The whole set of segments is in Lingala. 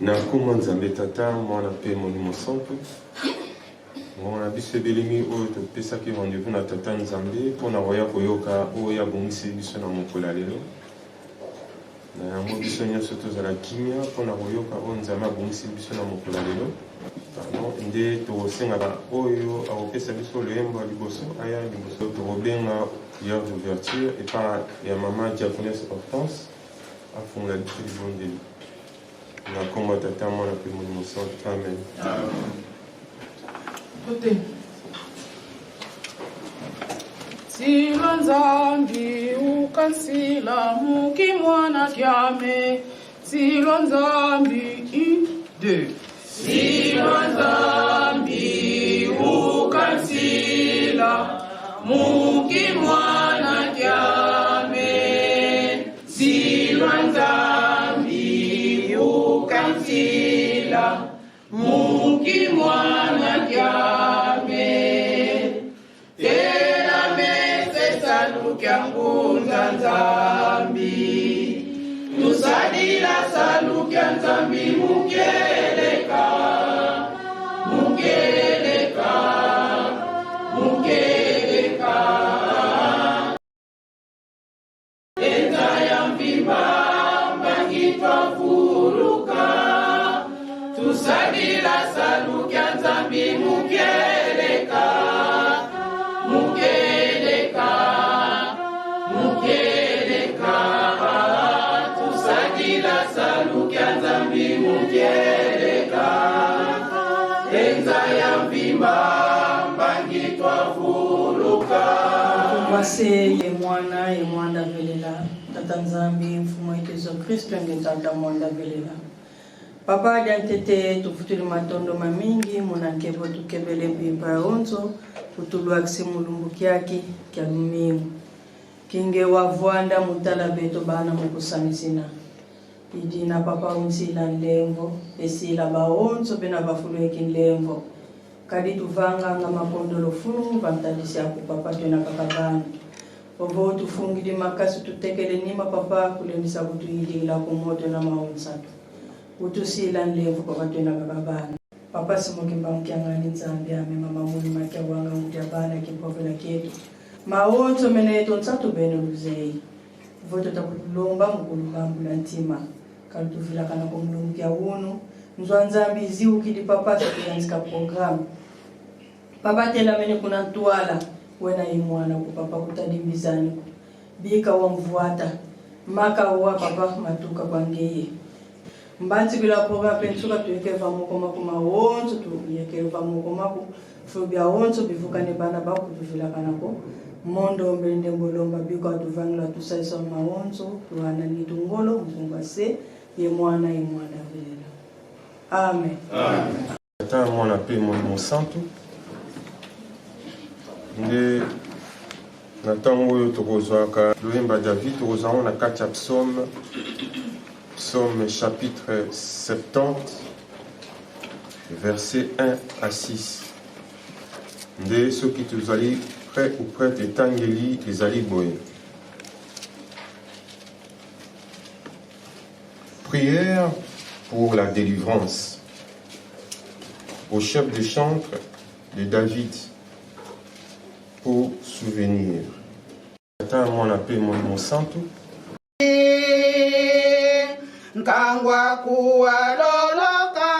Na kuma nzambe tata mwana pe molimo santo ngona biso ebelemi oyo topesaki rendez-vous na tata nzambe mpona koya koyoka oyo abongisi biso na mokolo ya lelo. Na yango biso nyonso tozala kimia mpona koyoka oyo nzambe abongisi biso na mokolo ya lelo. Nde tokosengaka oyo akopesa biso loyembo ya liboso aya liboso tokobenga prière d'ouverture epa ya mama diaconesse Hortense afungola biso libondeli. Na kombo tata mwana pe molimo santo. Amen. Sila nzambi ukansila muki mwana kyame. Sila nzambi ide. Sila nzambi ukansila muki mwana kyame. Sila nzambi ukansila muki mwana kyame. Tena mese salukya ngunda nzambi. Tusadila salukya nzambi mukeleka. Mukeleka. Mukeleka. Enza ya mpimba mbangitwa furuka. Tusadila salukya nzambi mukeleka. Mukeleka. Mukeleka. Tusadila salukya nzambi mukeleka. Enza ya mpimba mbangitwa furuka. Tukwase ye mwana velela tata nzambi mfumo wetu Yesu Kristo nge tata mwanda velela papa diantete tufutuli matondo mamingi munankebo tukebele mpimpa onzo kutulwakisi mulumbu kyaki kya lumingu kinge wavwanda mutala beto bana mukusamisina idina papa unsila nlembo esila baonzo bena bafulweki nlembo kadi tuvanga nga makondolo funu vantadisi yaku papa twena kakabana ovo tufungili makasi tutekele nima papa kulembisa kutuyilila kumoto na maonsatu utusila nlembo papa twena kakabana papa simukimba mkiangani nzambi ame mama muni makia wanga mutiabana kimpofela kietu maonzo meneto nsatu beno luzei voto takutulomba mukulubambu la ntima kalutuvila kana kumulungu kya unu nzwa nzambi ziukili papa tukuyanzika programu papa tela mene kuna ntuala wena imwana ku papa kutadimbizani bika wa mvuata maka wa papa matuka kwangeye mbanzi bila programu pensuka tuekeva mukoma kuma wonzo tuyekeva mukoma ku fobia wonzo bivukane bana baku tuvila kana ko mondo mbende mbolomba bika tuvangla tusaisa mawonzo tuana nitungolo mfungase ye mwana vela. Amen. Amen. Tata mwana pe molimo santo nde na ntango oyo tokozwaka loyemba David tokozwaka na kati ya psaume chapitre 70 verset 1 à 6 nde soki tozali prêtre ou prêtre etangeli ezali boye. Prière pour la délivrance. Au chef de chantre de David, pour souvenir. Tata mwana pe mon santo. Nkangwa kuwa loloka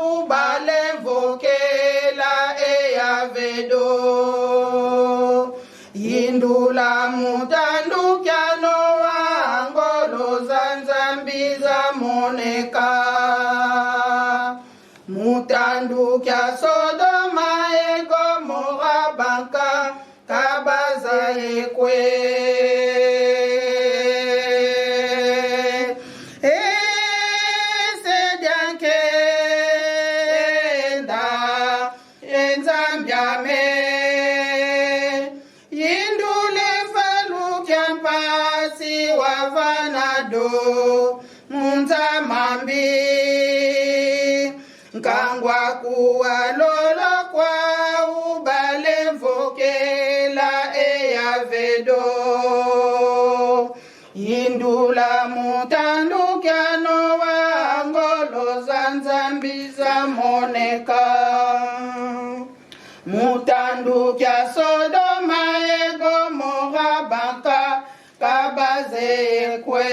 ubale vokela eyavedo yindula mutandukyano wangolo zanzambiza moneka mutandukya Sodoma egomora banka kabaza ekwe Nkangwa kuwa lola kwa ubale vokela eyavedo yindula mutandukyano wangolo zanzambiza moneka mutandukya Sodoma egomora banka kabaze ekwe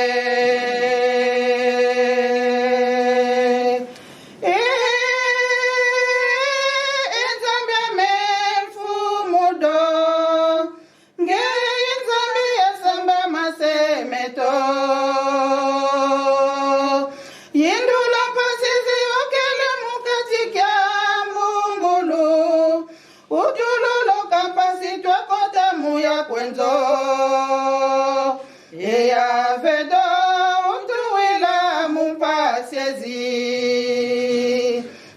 kwenzo eya vedo utuwila mumpasiezi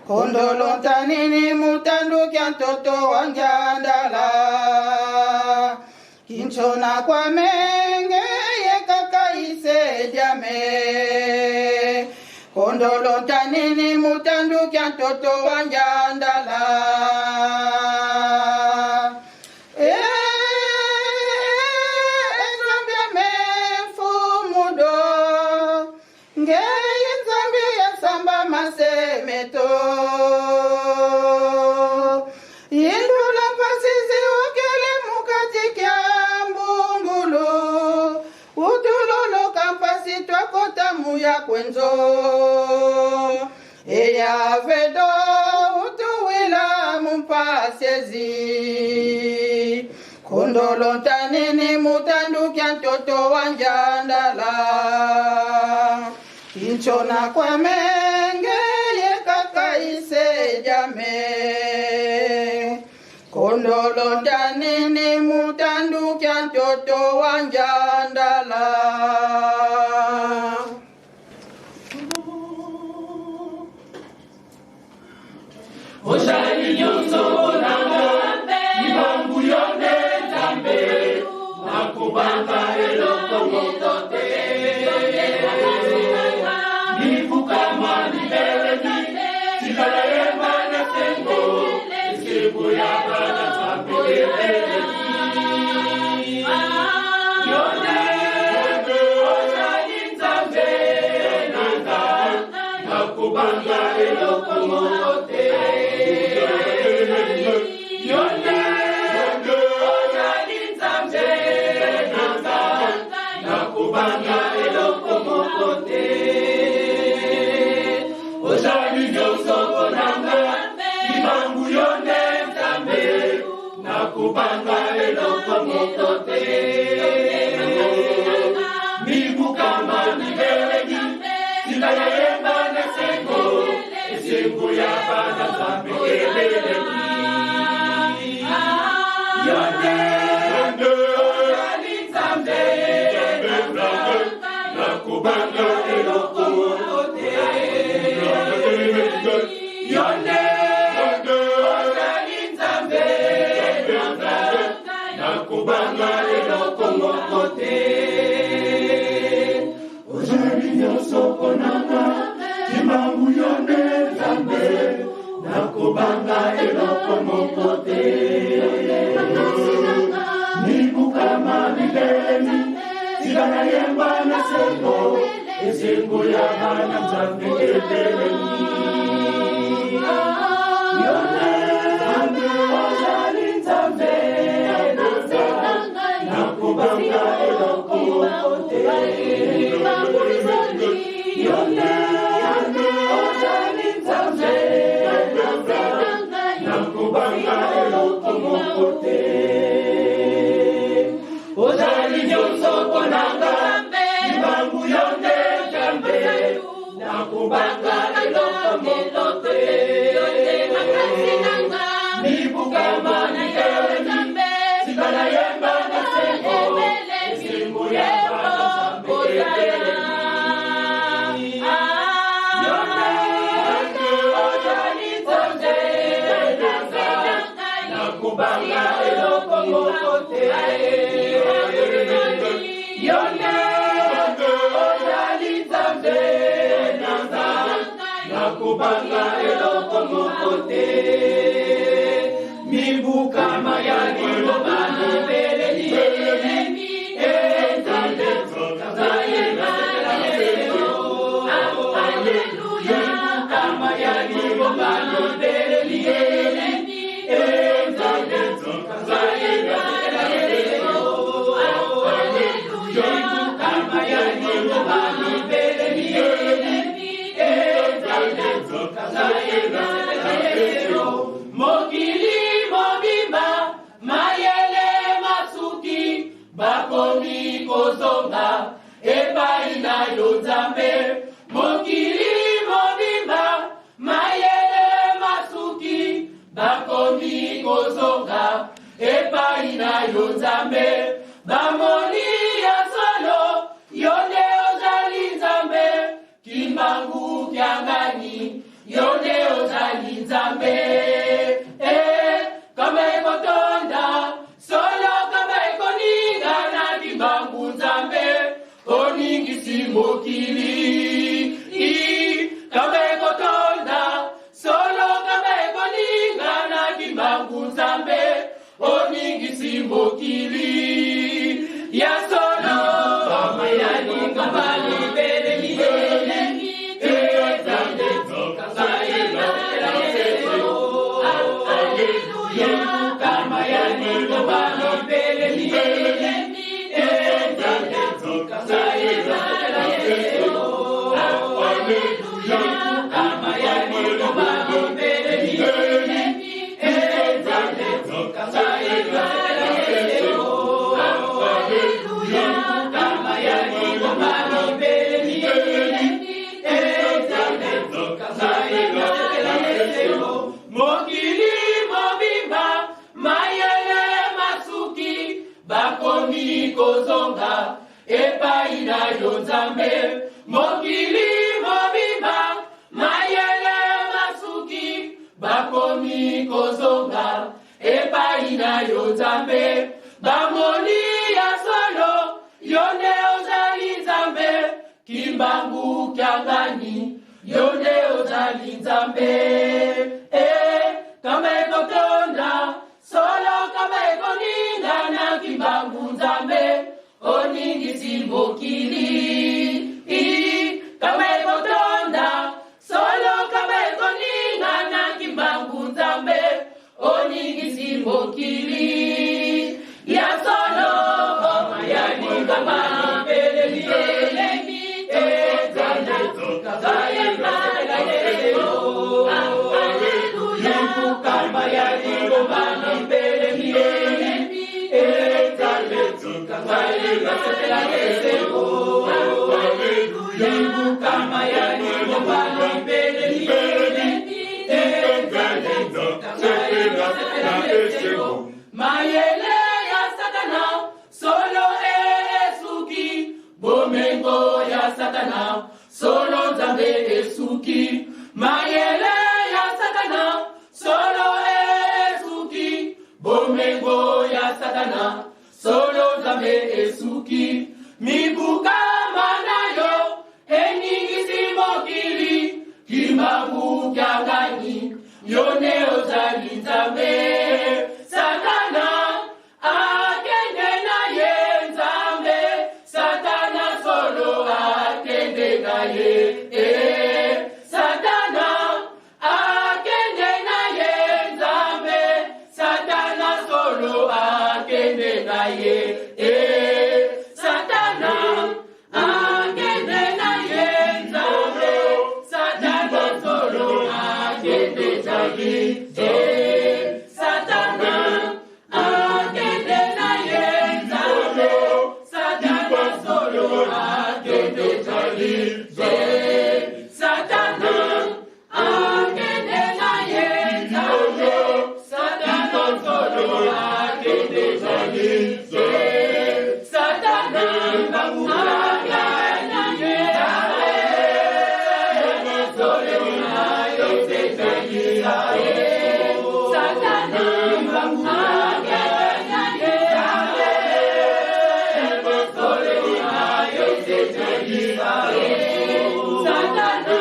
kondolontanini mutandukya ntoto wanjandala kinchona kwa menge yekakaise jame kondolontanini mutandukya ntoto wanjandala masemeto yindula pasizi okele mukatikia mbungulu utulolo kampasi twakota muya kwenzo eya vedo utuwila mumpasiezi kondolontanini mutandukya ntoto wanjandala kinchona kwa menge yekakaise jame kondolontanini mutandukya ntoto wanjandala oshali nyonso nanga ibangu yonde tambe nakubanga eloko motote Kubanga eloko motote mibu kama nigelegi sinaya yemba nesengo esengo ya bana zambi elelegi yonde yali zambe na kubanga eloko motote yonde kubanga eloko mokote ozali nyonso konanga kimbangu yonde zambe nakubanga eloko mokote Sikala yemba na sengo, esengo ya bana nzambe etelemi. Yone nzambe ozali nzambe, nakubanga eloko te. Yone ozali nzambe, nakubanga eloko te. Ozali nyonso konanga, ibangu yonde jambe, nakubanga eloko te. Mibuka manike, sikala yemba na sengo, esengo ya bana nzambe. Yonde ozali nzambe, nakubanga eloko te. Yonde ozali nzambe, nakubanga eloko te. Mibuka mayani lobani beleli, nzambe kazaye naselelo. Alleluia, kamayani lobani beleli, nzambe kazaye naselelo. Alleluia, kamayani lobani beleli, nzambe kazaye naselelo. Mokili mobimba, mayele masuki, bakomi kozonga, epai na yo nzambe. Mokili mobimba, mayele masuki, bakomi kozonga, epai na yo nzambe. Bamoni ya solo, yonde ozali nzambe, kimbangu kyangani, yonde ozali nzambe. Kama ekotonda, solo kama ekoninga na kimbangu nzambe, oningisi mokili. Kama ekotonda, solo kama ekoninga na kimbangu nzambe, oningisi mokili. Ya solo, kama yaninga bali beleli, nzambe kazaye naselelo. Alleluia, kama yaninga bali beleli, nzambe kazaye naselelo. Alleluia, kama yaninga bali beleli, nzambe kazaye naselelo. Alleluia, kama yaninga bali beleli, nzambe kazaye naselelo. Mokili mobimba, mayele masuki, bakomi kozonga, epai na yo nzambe. Mokili mobimba, mayele masuki, bakomi kozonga, epai na yo nzambe. Bamoni ya solo, yonde ozali nzambe, kimbangu kyangani, yonde ozali nzambe. Kama ekotonda, solo kama ekoninga na kimbangu nzambe, oningisi mokili. Kama ekotonda, solo kama ekoninga na kimbangu nzambe, oningisi mokili. Ya solo, kama yaninga bali beleli, nzambe kazaye naselelo. Alleluia, kama yaninga bali beleli, nzambe kazaye naselelo. Alleluia, kama yaninga bali beleli, nzambe kazaye naselelo. Mayele ya Satana, solo esuki, bomengo ya Satana, solo nzambe esuki. Mayele ya Satana, solo esuki, bomengo ya Satana, solo nzambe esuki. Mibuka manayo, eningisi mokili, kimbangu kyangani, yone ozali nzambe. Satana akende na ye nzambe, Satana akende na ye. Satana akende na ye nzambe. Satana solo akende na ye. Satana akende na ye nzambe. Satana solo akende na ye. Satana akende na ye nzambe. Satana solo akende na ye. Satana akende na ye nzambe. Solo akende na ye. Satana akende na ye nzambe. Solo akende na ye. Satana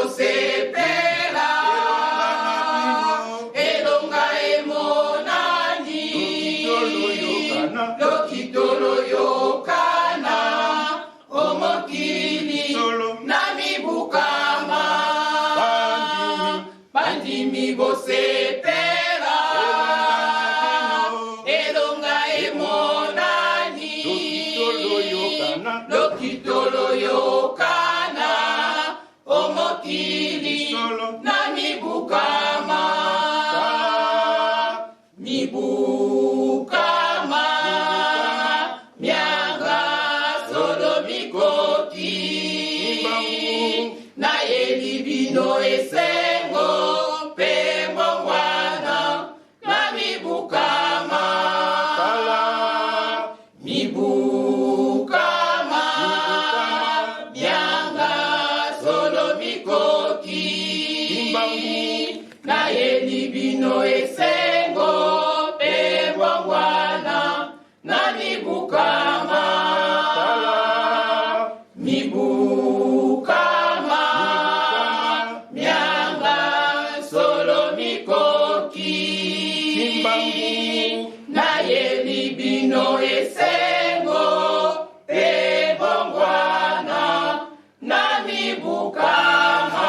bosepela elonga emonani lokitolo yokana omokili nami bukama bandimi bosepela elonga emonani lokitolo yokana omokili nami bukama mibukama mianga solo mikoki na elibino esengo pembo wana nami bukama mibukama mianga solo mikoki na elibino esengo pembo wana nami bukama mibukama mianga solo mikoki na elibino esengo pebongwana nami bukama.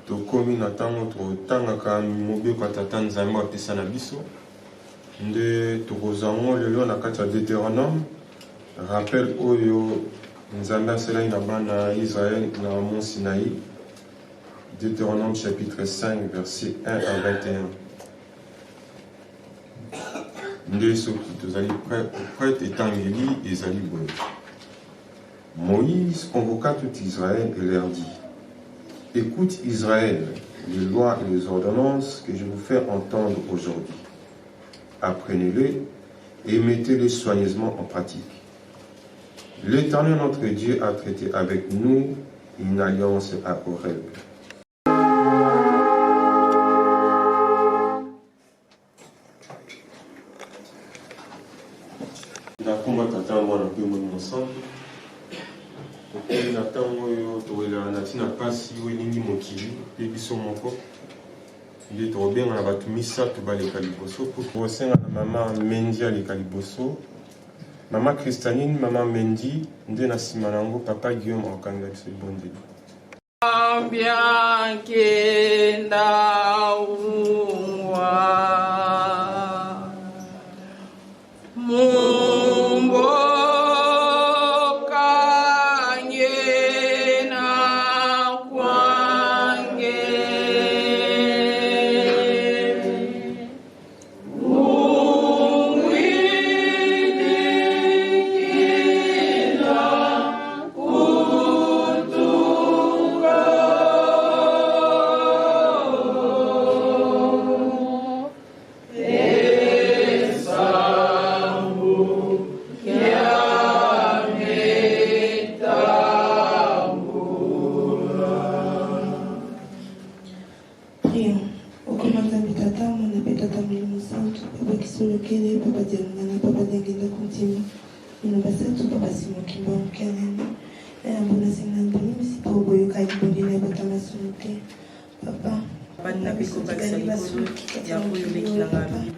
tokomi na ntango totangaka mobeko ya tata nzambe apesa na biso nde tokozwa ngo lelo na kati ya Deutéronome, rappel oyo nzambe asalaki na bana Israël na mont Sinaï. Deutéronome chapitre 5 verset 1 à 21. Nde soki tozali prêtre etangeli ezali boye. Moïse convoqua tout Israël et leur dit: Écoute Israël, les lois et les ordonnances que je vous fais entendre aujourd'hui. Apprenez-les et mettez-les soigneusement en pratique. L'Éternel notre Dieu a traité avec nous une alliance à Horeb. Nakomba tata mwana mpe molimo santu okoli na ntango oyo towelana na ntina mpasi oyo elingi mokili mpe biso moko nde tokobenga na bato misato baleka liboso po tokosenga na mama Mendi aleka liboso, mama Christanine, mama Mendi nde na nsima na yango papa Guillaume akanga biso ebondeli. Ambiankenda uwa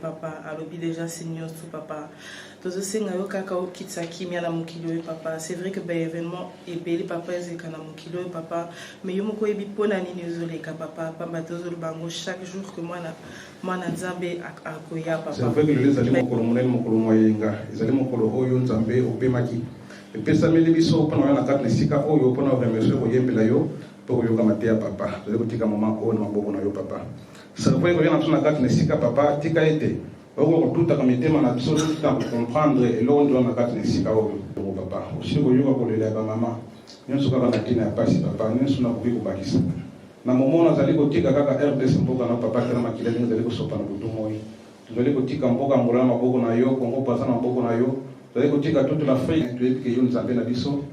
papa alobi déjà seigneur tout papa tozosenga yo kaka okitisa kimia na mokili oyo papa. C'est vrai que événement ebele papa ezeka na mokili oyo papa, mais yo moko oyebi mpona nini ozoleka papa pamba tozoloba yango chaque jour que mwana nzambe akoya papa. C'est vrai que lelo ezali mokolo monene, mokolo moyenga, ezali mokolo oyo nzambe opemaki epesameli biso mpona oyo na kati na esika oyo mpona oremercie koyembela yo mpo koyoka mateya papa. Tozali kotika moma oyo na maboko na yo papa. Servoi koya na biso na kati na esika papa, tika ete okokotutaka mitema na biso tuta comprendre eloko ndio na kati na esika oyo papa. Osili koyoka kolela ya bamama nyonso kaka na ntina ya pasi papa, nyonso nakoki kobakisa na momo nazali kotika kaka RDC mboka na papa tena makila ndenge ezali kosopa na butu moi. Tozali kotika mboka mbola na maboko na yo, Kongo Brazza na maboko na yo. Tozali kotika toute l'Afrique toyebi ke yo nzambe na biso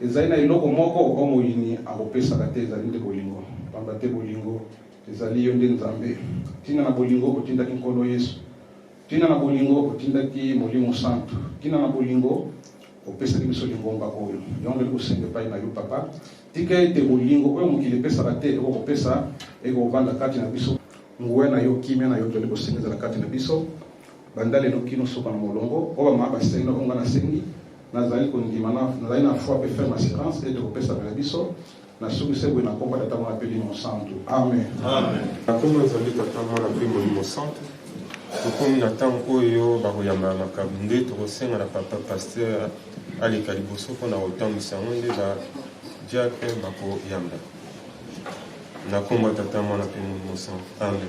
ezali na eloko moko o moyini akopesaka te, ezali nde bolingo pamba te bolingo ezali yo nde nzambe. Tina na bolingo otindaki nkolo Yesu, tina na bolingo otindaki molimo santu, tina na bolingo opesaki biso lingomba oyo yongeli kosenga epai na yo papa. Tika ete bolingo oyo mokili epesaka te ekokopesa ekovanda kati na biso, nguwe na yo kimia na yo tozali kosengezala kati na biso banda lelo kino soka na molongo oyo bamama basengi na konga na sengi nazali kondima nazali na foi pe ferme assurance ete kopesa na biso na soki se boye na komba tata mwana mpe limo santu. Amen. Nakoma ezali tata mwana mpe molimo santu tokomi na ntango oyo bakoyamba makambo nde tokosenga na papa paster aleka liboso mpona kotambwisa yango nde badiakre bakoyamba na kombo ya tata mwana mpe molimo santu. Amen.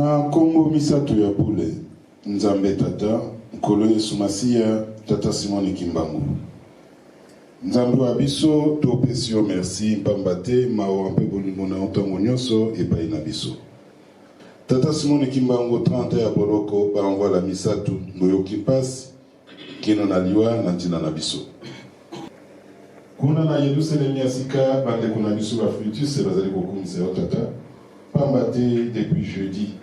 Na Kongo misato ya bule Nzambe tata nkolo Yesu Masiya tata Simoni Kimbangu Nzambe wa biso topesi yo merci pamba te mawa mpe bolingo na ntango nyonso epai na biso. Tata Simoni Kimbangu 30 ya boloko baenvoie la misatu ngoyoki mpasi kino na liwa na ntina na biso. Kuna na Yerusalemu ya sika bandeko na biso ba fruitus bazali kokumisa yo tata pamba te depuis jeudi.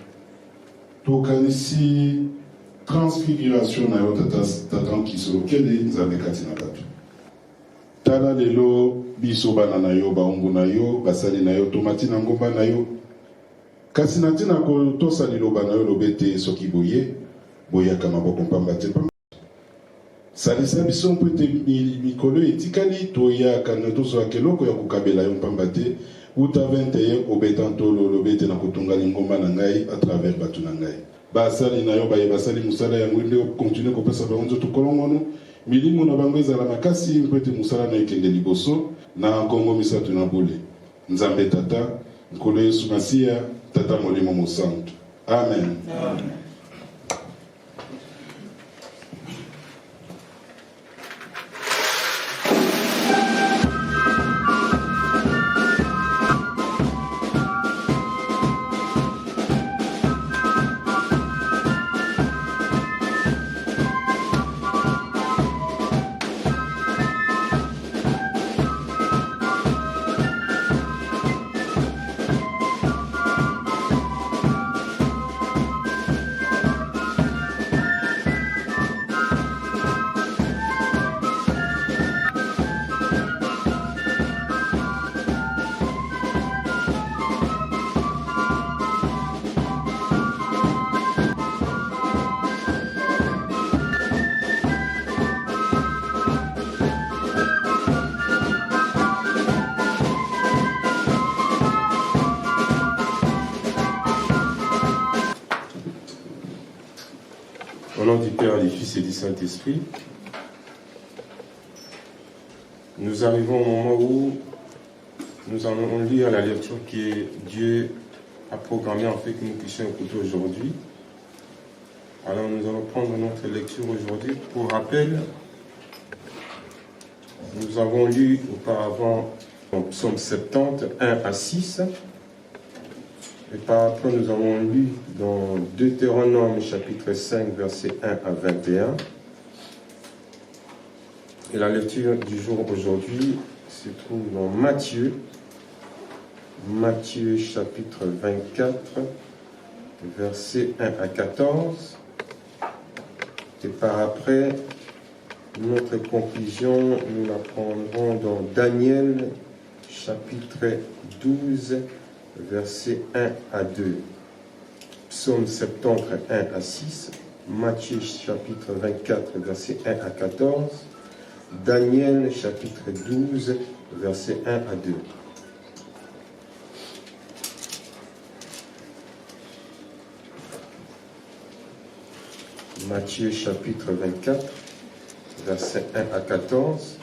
Tokanisi transfiguration na yo tata nkisolo kede Nzambe kati na bato. Tala lelo biso bana na yo baungu na yo basali na yo tomati na ngomba na yo kasi na ntina kotosa liloba na yo lobete soki boye boyaka maboko mpamba te salisa biso mpo ete mikolo etikali toyaka na tozwa keloko ya kokabela yo mpamba te uta 21 obeta ntolo lobete na kotunga lingomba na ngai à travers bato na ngai basali na yo baye basali mosala yango nde continue kopesa bango nzoto kolongono milimo na bango ezala makasi mpo ete mosala na ekende liboso na Kongo misato na bule Nzambe tata nkolo Yesu Masiya tata molimo mosantu amen, amen. Au nom du Père, du Fils et du Saint-Esprit, nous arrivons au moment où nous allons lire la lecture que Dieu a programmée en fait que nous puissions écouter aujourd'hui. Alors nous allons prendre notre lecture aujourd'hui. Pour rappel, nous avons lu auparavant en Psaume 70, 1 à 6. Et par après, nous avons lu dans Deutéronome chapitre 5, versets 1 à 21. Et la lecture du jour aujourd'hui se trouve dans Matthieu chapitre 24, versets 1 à 14. Et par après, notre conclusion, nous la prendrons dans Daniel chapitre 12, versets 1 à 2, Psaume 70, 1 à 6, Matthieu chapitre 24, versets 1 à 14, Daniel chapitre 12, versets 1 à 2. Matthieu chapitre 24, versets 1 à 14.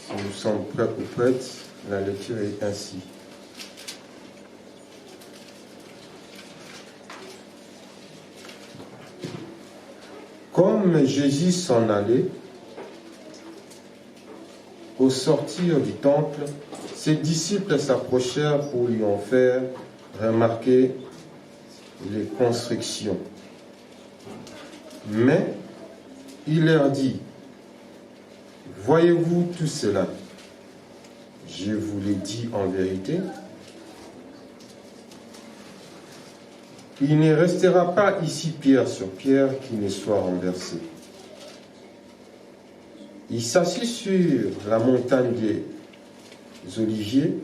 Si nous sommes prêts ou prêtes, la lecture est ainsi. Comme Jésus s'en allait, au sortir du temple, ses disciples s'approchèrent pour lui en faire remarquer les constructions. Mais il leur dit, « Voyez-vous tout cela ? Je vous l'ai dit en vérité, il ne restera pas ici pierre sur pierre qui ne soit renversée. » Il s'assit sur la montagne des Oliviers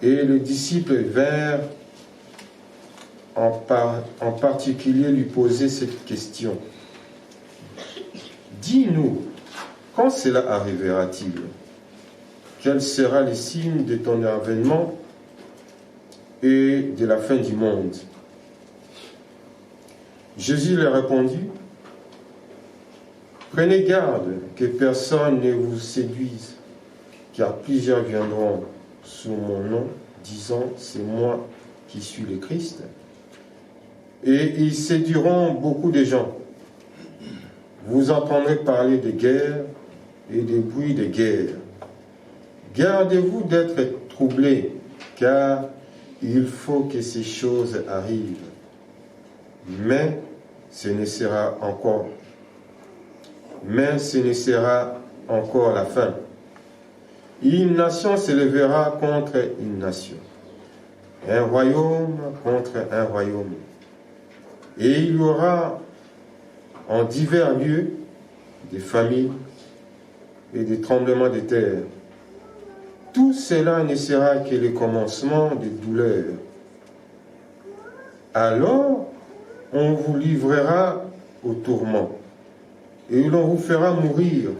et les disciples vinrent en particulier lui poser cette question. « Dis-nous, quand cela arrivera-t-il ? Quel sera le signe de ton avènement et de la fin du monde ?» Jésus leur répondit, « Prenez garde que personne ne vous séduise, car plusieurs viendront sous mon nom, disant « C'est moi qui suis le Christ ». Et ils séduiront beaucoup de gens. Vous entendrez parler de guerre et de bruits de guerre. Gardez-vous d'être troublés, car il faut que ces choses arrivent. Mais ce ne sera encore la fin. Une nation s'élèvera contre une nation, un royaume contre un royaume. Et il y aura en divers lieux des famines et des tremblements de terre. Tout cela ne sera que le commencement des douleurs. Alors, on vous livrera au tourment, et l'on vous fera mourir,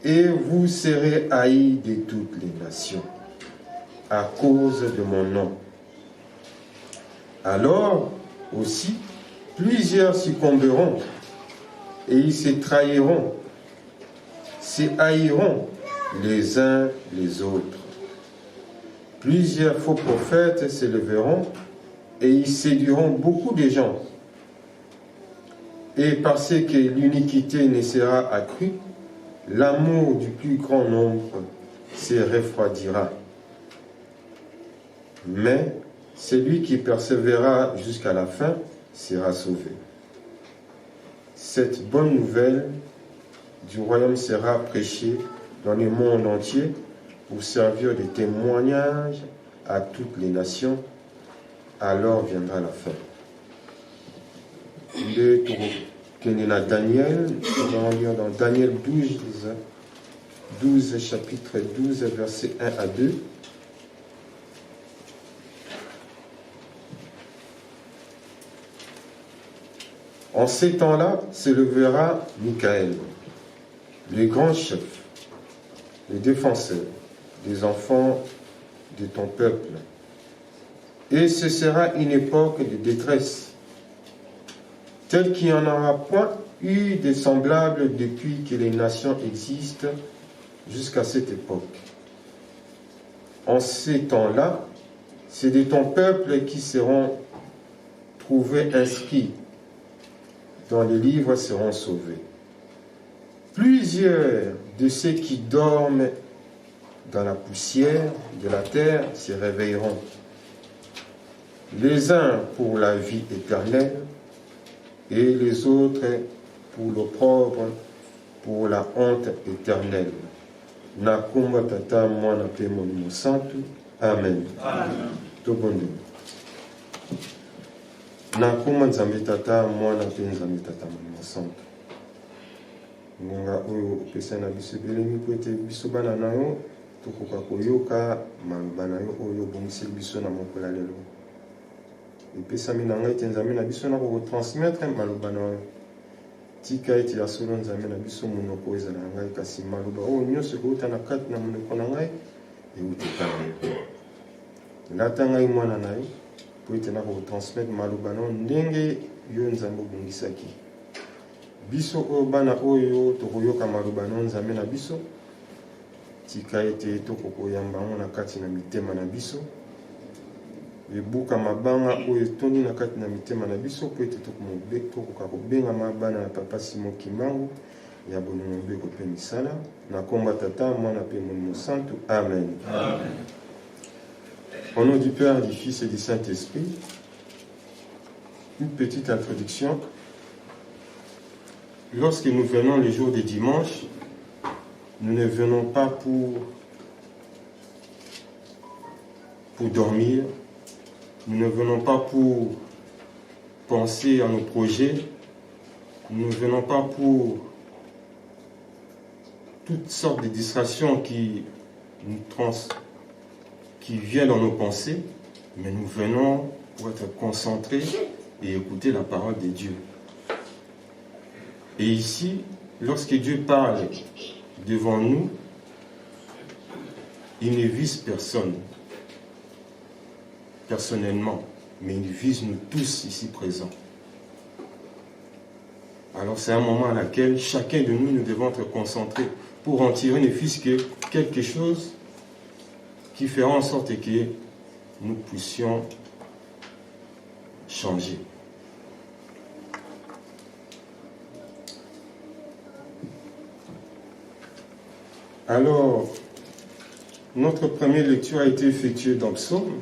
et vous serez haïs de toutes les nations, à cause de mon nom. Alors, aussi, plusieurs succomberont, et ils se trahiront, se haïront les uns les autres. Plusieurs faux prophètes s'élèveront, et ils séduiront beaucoup de gens. Et parce que l'iniquité ne sera accrue, l'amour du plus grand nombre se refroidira. Mais celui qui persévérera jusqu'à la fin sera sauvé. Cette bonne nouvelle du royaume sera prêchée dans le monde entier pour servir de témoignage à toutes les nations. Alors viendra la fin. Daniel, nous allons lire dans Daniel 12, chapitre 12, versets 1 à 2. En ces temps-là s'élèvera Michael, le grand chef, le défenseur des enfants de ton peuple. Et ce sera une époque de détresse, telle qu'il n'y en aura point eu de semblable depuis que les nations existent jusqu'à cette époque. En ces temps-là, c'est de ton peuple qui seront trouvés inscrits dans les livres seront sauvés. Plusieurs de ceux qui dorment dans la poussière de la terre se réveilleront. Les uns pour la vie éternelle et les autres pour l'opprobre, pour la honte éternelle. Nakumba tata mwana pe monimo santu. Amen. Tobondo. Nakuma nzambe tata mwana pe nzambe tata monimo santu. Ngonga oyo opesa na biso belemi po ete biso bana na yo tokoka koyoka maloba na yo oyo obongiseli biso na mokolo lelo. Epesami na ngai ete nzambe na biso na kotransmettre maloba na yo. Tika ete ya solo nzambe na biso monoko ezala na ngai kasi maloba oyo nyonso ekouta na kati na monoko na ngai euteka na yo. Lata ngai mwana na yo po ete na kotransmettre maloba na yo ndenge yo nzambe obongisaki. Biso oyo bana oyo tokoyoka maloba na yo nzambe na biso tika ete tokokoyamba yango na kati na mitema na biso. Ebuka mabanga oyo etondi na kati na mitema na biso po ete tokoka kobengama bana na papa Simon Kimbangu ya bolingo mbeko mpe misala na komba tata mwana mpe molimo santu. Amen. Amen. Au nom du Père, du Fils et du Saint-Esprit, une petite introduction. Lorsque nous venons les jours de dimanche, nous ne venons pas pour dormir. Nous ne venons pas pour penser à nos projets. Nous ne venons pas pour toutes sortes de distractions qui viennent dans nos pensées, mais nous venons pour être concentrés et écouter la parole de Dieu. Et ici, lorsque Dieu parle devant nous, il ne vise personne personnellement, mais il vise nous tous ici présents. Alors c'est un moment à laquelle chacun de nous devons être concentrés pour en tirer ne fût-ce que quelque chose qui fera en sorte que nous puissions changer. Alors, notre première lecture a été effectuée dans Psaume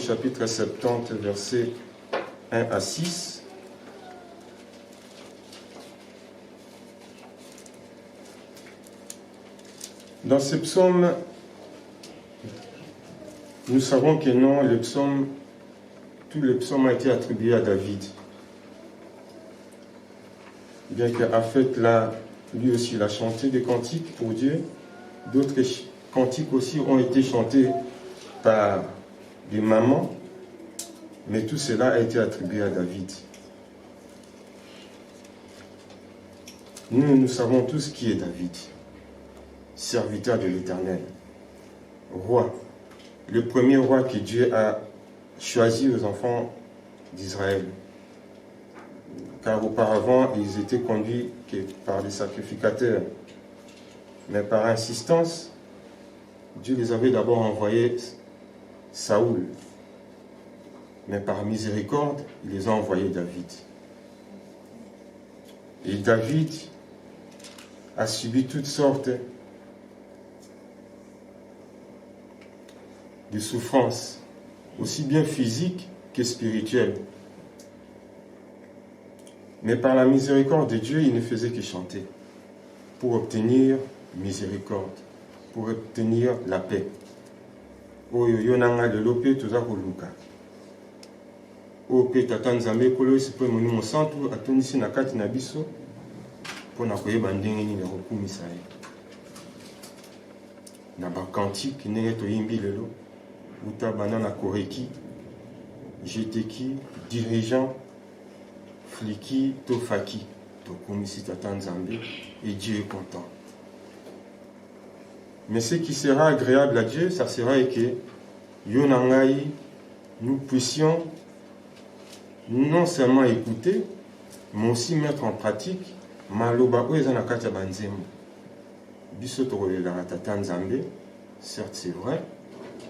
chapitre 70, versets 1 à 6. Dans ce psaume, nous savons que non, tout le psaume a été attribué à David. Bien qu'en fait, là, lui aussi, il a chanté des cantiques pour Dieu. D'autres cantiques aussi ont été chantés par des mamans, mais tout cela a été attribué à David. Nous savons tous qui est David, serviteur de l'Éternel, roi, le premier roi que Dieu a choisi aux enfants d'Israël. Car auparavant, ils étaient conduits que par des sacrificateurs. Mais par insistance, Dieu les avait d'abord envoyés Saoul. Mais par miséricorde, il les a envoyés David. Et David a subi toutes sortes de souffrances, aussi bien physiques que spirituelles. Mais par la miséricorde de Dieu, il ne faisait que chanter pour obtenir miséricorde, pour obtenir la paix. Oyo yonanga de lope toza koluka. Ope tata nzambe kolo isipo monimo santu atondisi na kati na biso mpona koyeba ndenge nini ya kokumisa ye. Na bakantike ndenge toyimbi lelo uta bana na koreki jeteki dirigeant fliki tofaki tokumisi tata nzambe et Dieu est content. Mais ce qui sera agréable à Dieu, ça sera que Yonangai, nous puissions non seulement écouter, mais aussi mettre en pratique Maloba Oezanakata Banzemo. Bisotoro de la Tata Nzambe, certes c'est vrai,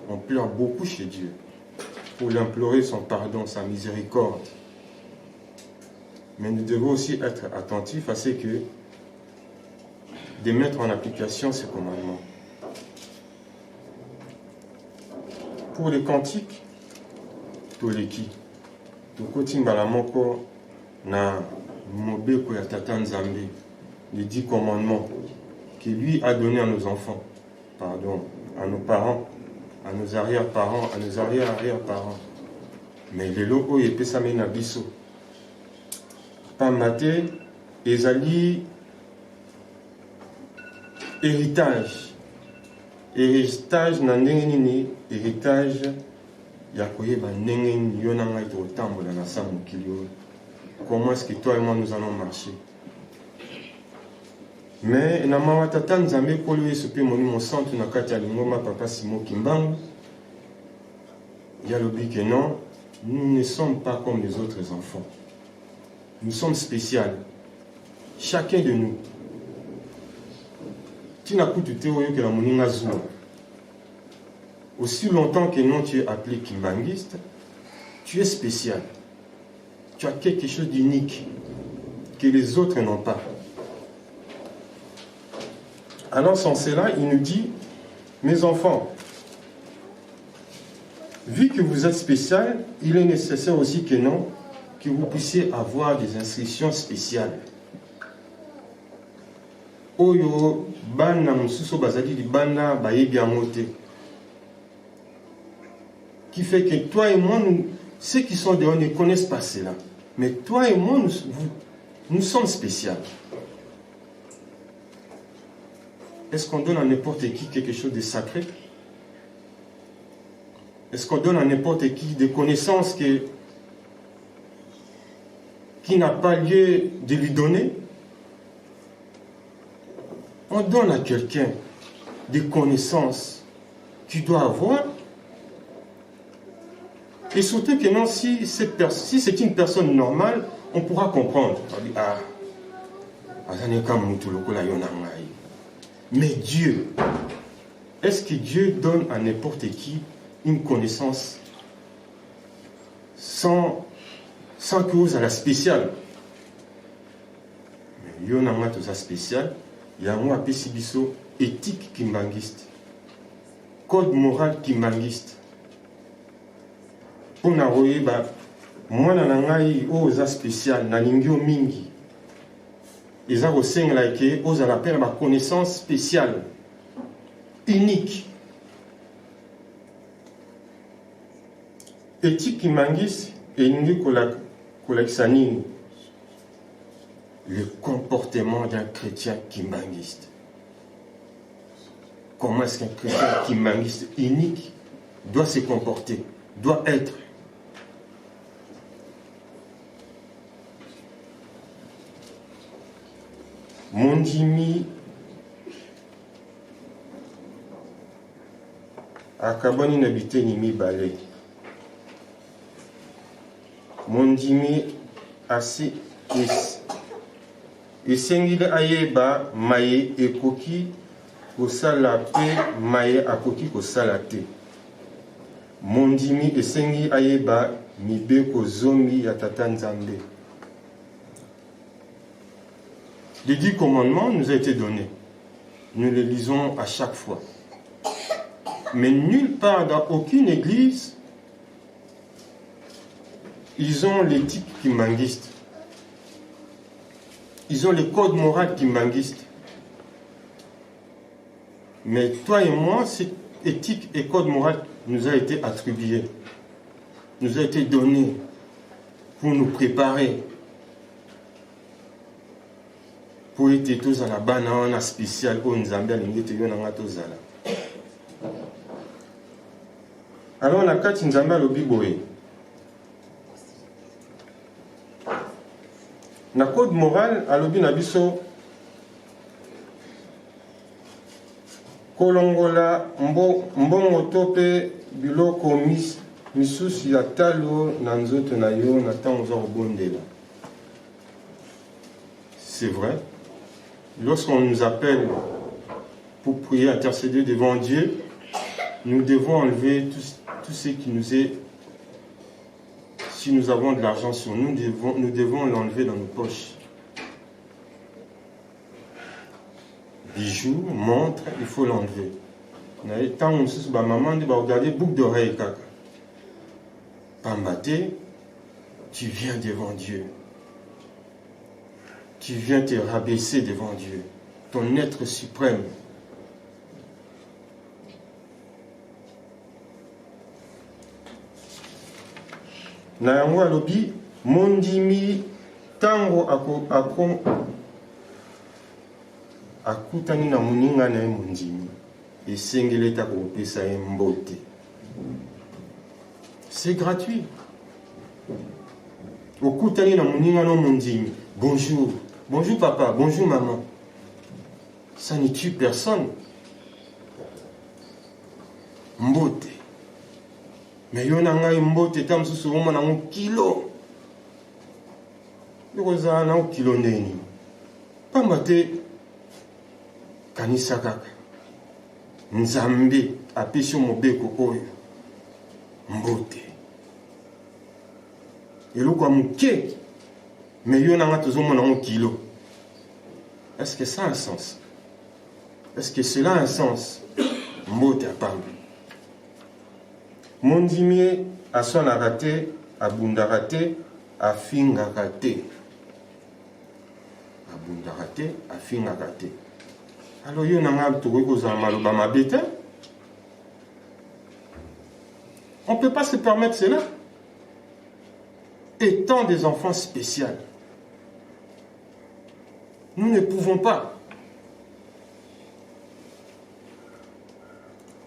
on pleure beaucoup chez Dieu pour l'implorer son pardon, sa miséricorde. Mais nous devons aussi être attentifs à ce que de mettre en application ces commandements. Pour les cantiques, toleki, tokotimbala moko na mobeko ya tata Nzambe, les 10 commandements que lui a donné à nos enfants, pardon, à nos parents, à nos arrière-parents, à nos arrière-arrière-parents. Mais les locaux et pesame na biso. Pas maté, ezali héritage. Héritage na ndenge nini, héritage ya koyeba ndenge nini yo na ngai totambola na sa mokili oyo. Comment est-ce que toi et moi nous allons marcher? Mais na mawa tata Nzambe kolo yesu pe monimo santu na kati ya lingoma papa Simo Kimbangu yalobi que non, nous ne sommes pas comme les autres enfants. Nous sommes spéciaux. Chacun de nous. Aussi longtemps que non tu es appelé kimbanguiste, tu es spécial. Tu as quelque chose d'unique que les autres n'ont pas. Alors sans cela, il nous dit, mes enfants, vu que vous êtes spécial, il est nécessaire aussi que non, que vous puissiez avoir des instructions spéciales. Oyo bana mususo bazali di bana bayebi amote. Qui fait que toi et moi, ceux qui sont dehors ne connaissent pas cela. Mais toi et moi, nous sommes spéciaux. Est-ce qu'on donne à n'importe qui quelque chose de sacré? Est-ce qu'on donne à n'importe qui des connaissances qui n'a pas lieu de lui donner? On donne à quelqu'un des connaissances qu'il doit avoir. Et surtout que non, si c'est une personne normale, on pourra comprendre. Mais Dieu, est-ce que Dieu donne à n'importe qui une connaissance sans cause à la spéciale? Il y a une chose spéciale, il y a un peu éthique kimbangiste, code moral kimbangiste. Pour nous, moi, je suis spécial, je suis mingi. Ils ont aussi la connaissance spéciale, unique. Éthique kimbangiste, et le comportement d'un chrétien kimbangiste. Comment est-ce qu'un chrétien kimbangiste unique doit se comporter, doit être? Mondimi akabani nabite nimi balé. Mondimi asi esengile ayeba maye ekoki kosala pe maye akoki kosala te. Mondimi esengi ayeba mibeko zomi ya tata Nzambe. Les 10 commandements nous ont été donnés. Nous les lisons à chaque fois. Mais nulle part, dans aucune église, ils ont l'éthique kimbangiste. Ils ont les codes moraux kimbangiste. Mais toi et moi, cette éthique et code moral nous a été attribué, nous a été donné pour nous préparer. Pour être tous à la banane spéciale au Nzambe à l'ingénieur na tous là. Alors on a quatre Nzambe à l'obiboé. Na code moral à l'obi nabiso kolongola mbongo tope biloko misusi ya talo na nzoto na yo na tango za obondela. C'est vrai. Lorsqu'on nous appelle pour prier, intercéder devant Dieu, nous devons enlever tout ce qui nous est... Si nous avons de l'argent sur nous, nous devons l'enlever dans nos poches. Bijoux, montres, il faut l'enlever. Tant on se bat maman, on va regarder boucle d'oreille, kaka. Pambaté, tu viens devant Dieu. Tu viens te rabaisser devant Dieu, ton être suprême. Na yango alobi mondimi tango akutani na muninga na mondimi esengeli ta kopesa mbote. C'est gratuit. Okutani na muninga na mondimi. Bonjour. Bonjour papa, bonjour maman. Ça ne tue personne. Mbote. Mais yo nanga mbote tam susu woma na kilo. Yoza na kilo ndeni. Pambate kanisa kaka. Nzambe apesho mobeko oyo. Mbote. Eloko amuke. Mais il y a un kilo. Est-ce que ça a un sens? Est-ce que cela a un sens? Mbote à parler. Mondimi a son raté, a bunda raté, a finga raté. A bunda raté, a finga raté. Alors il y a un peu on ne peut pas se permettre cela. Étant des enfants spéciaux, nous ne pouvons pas.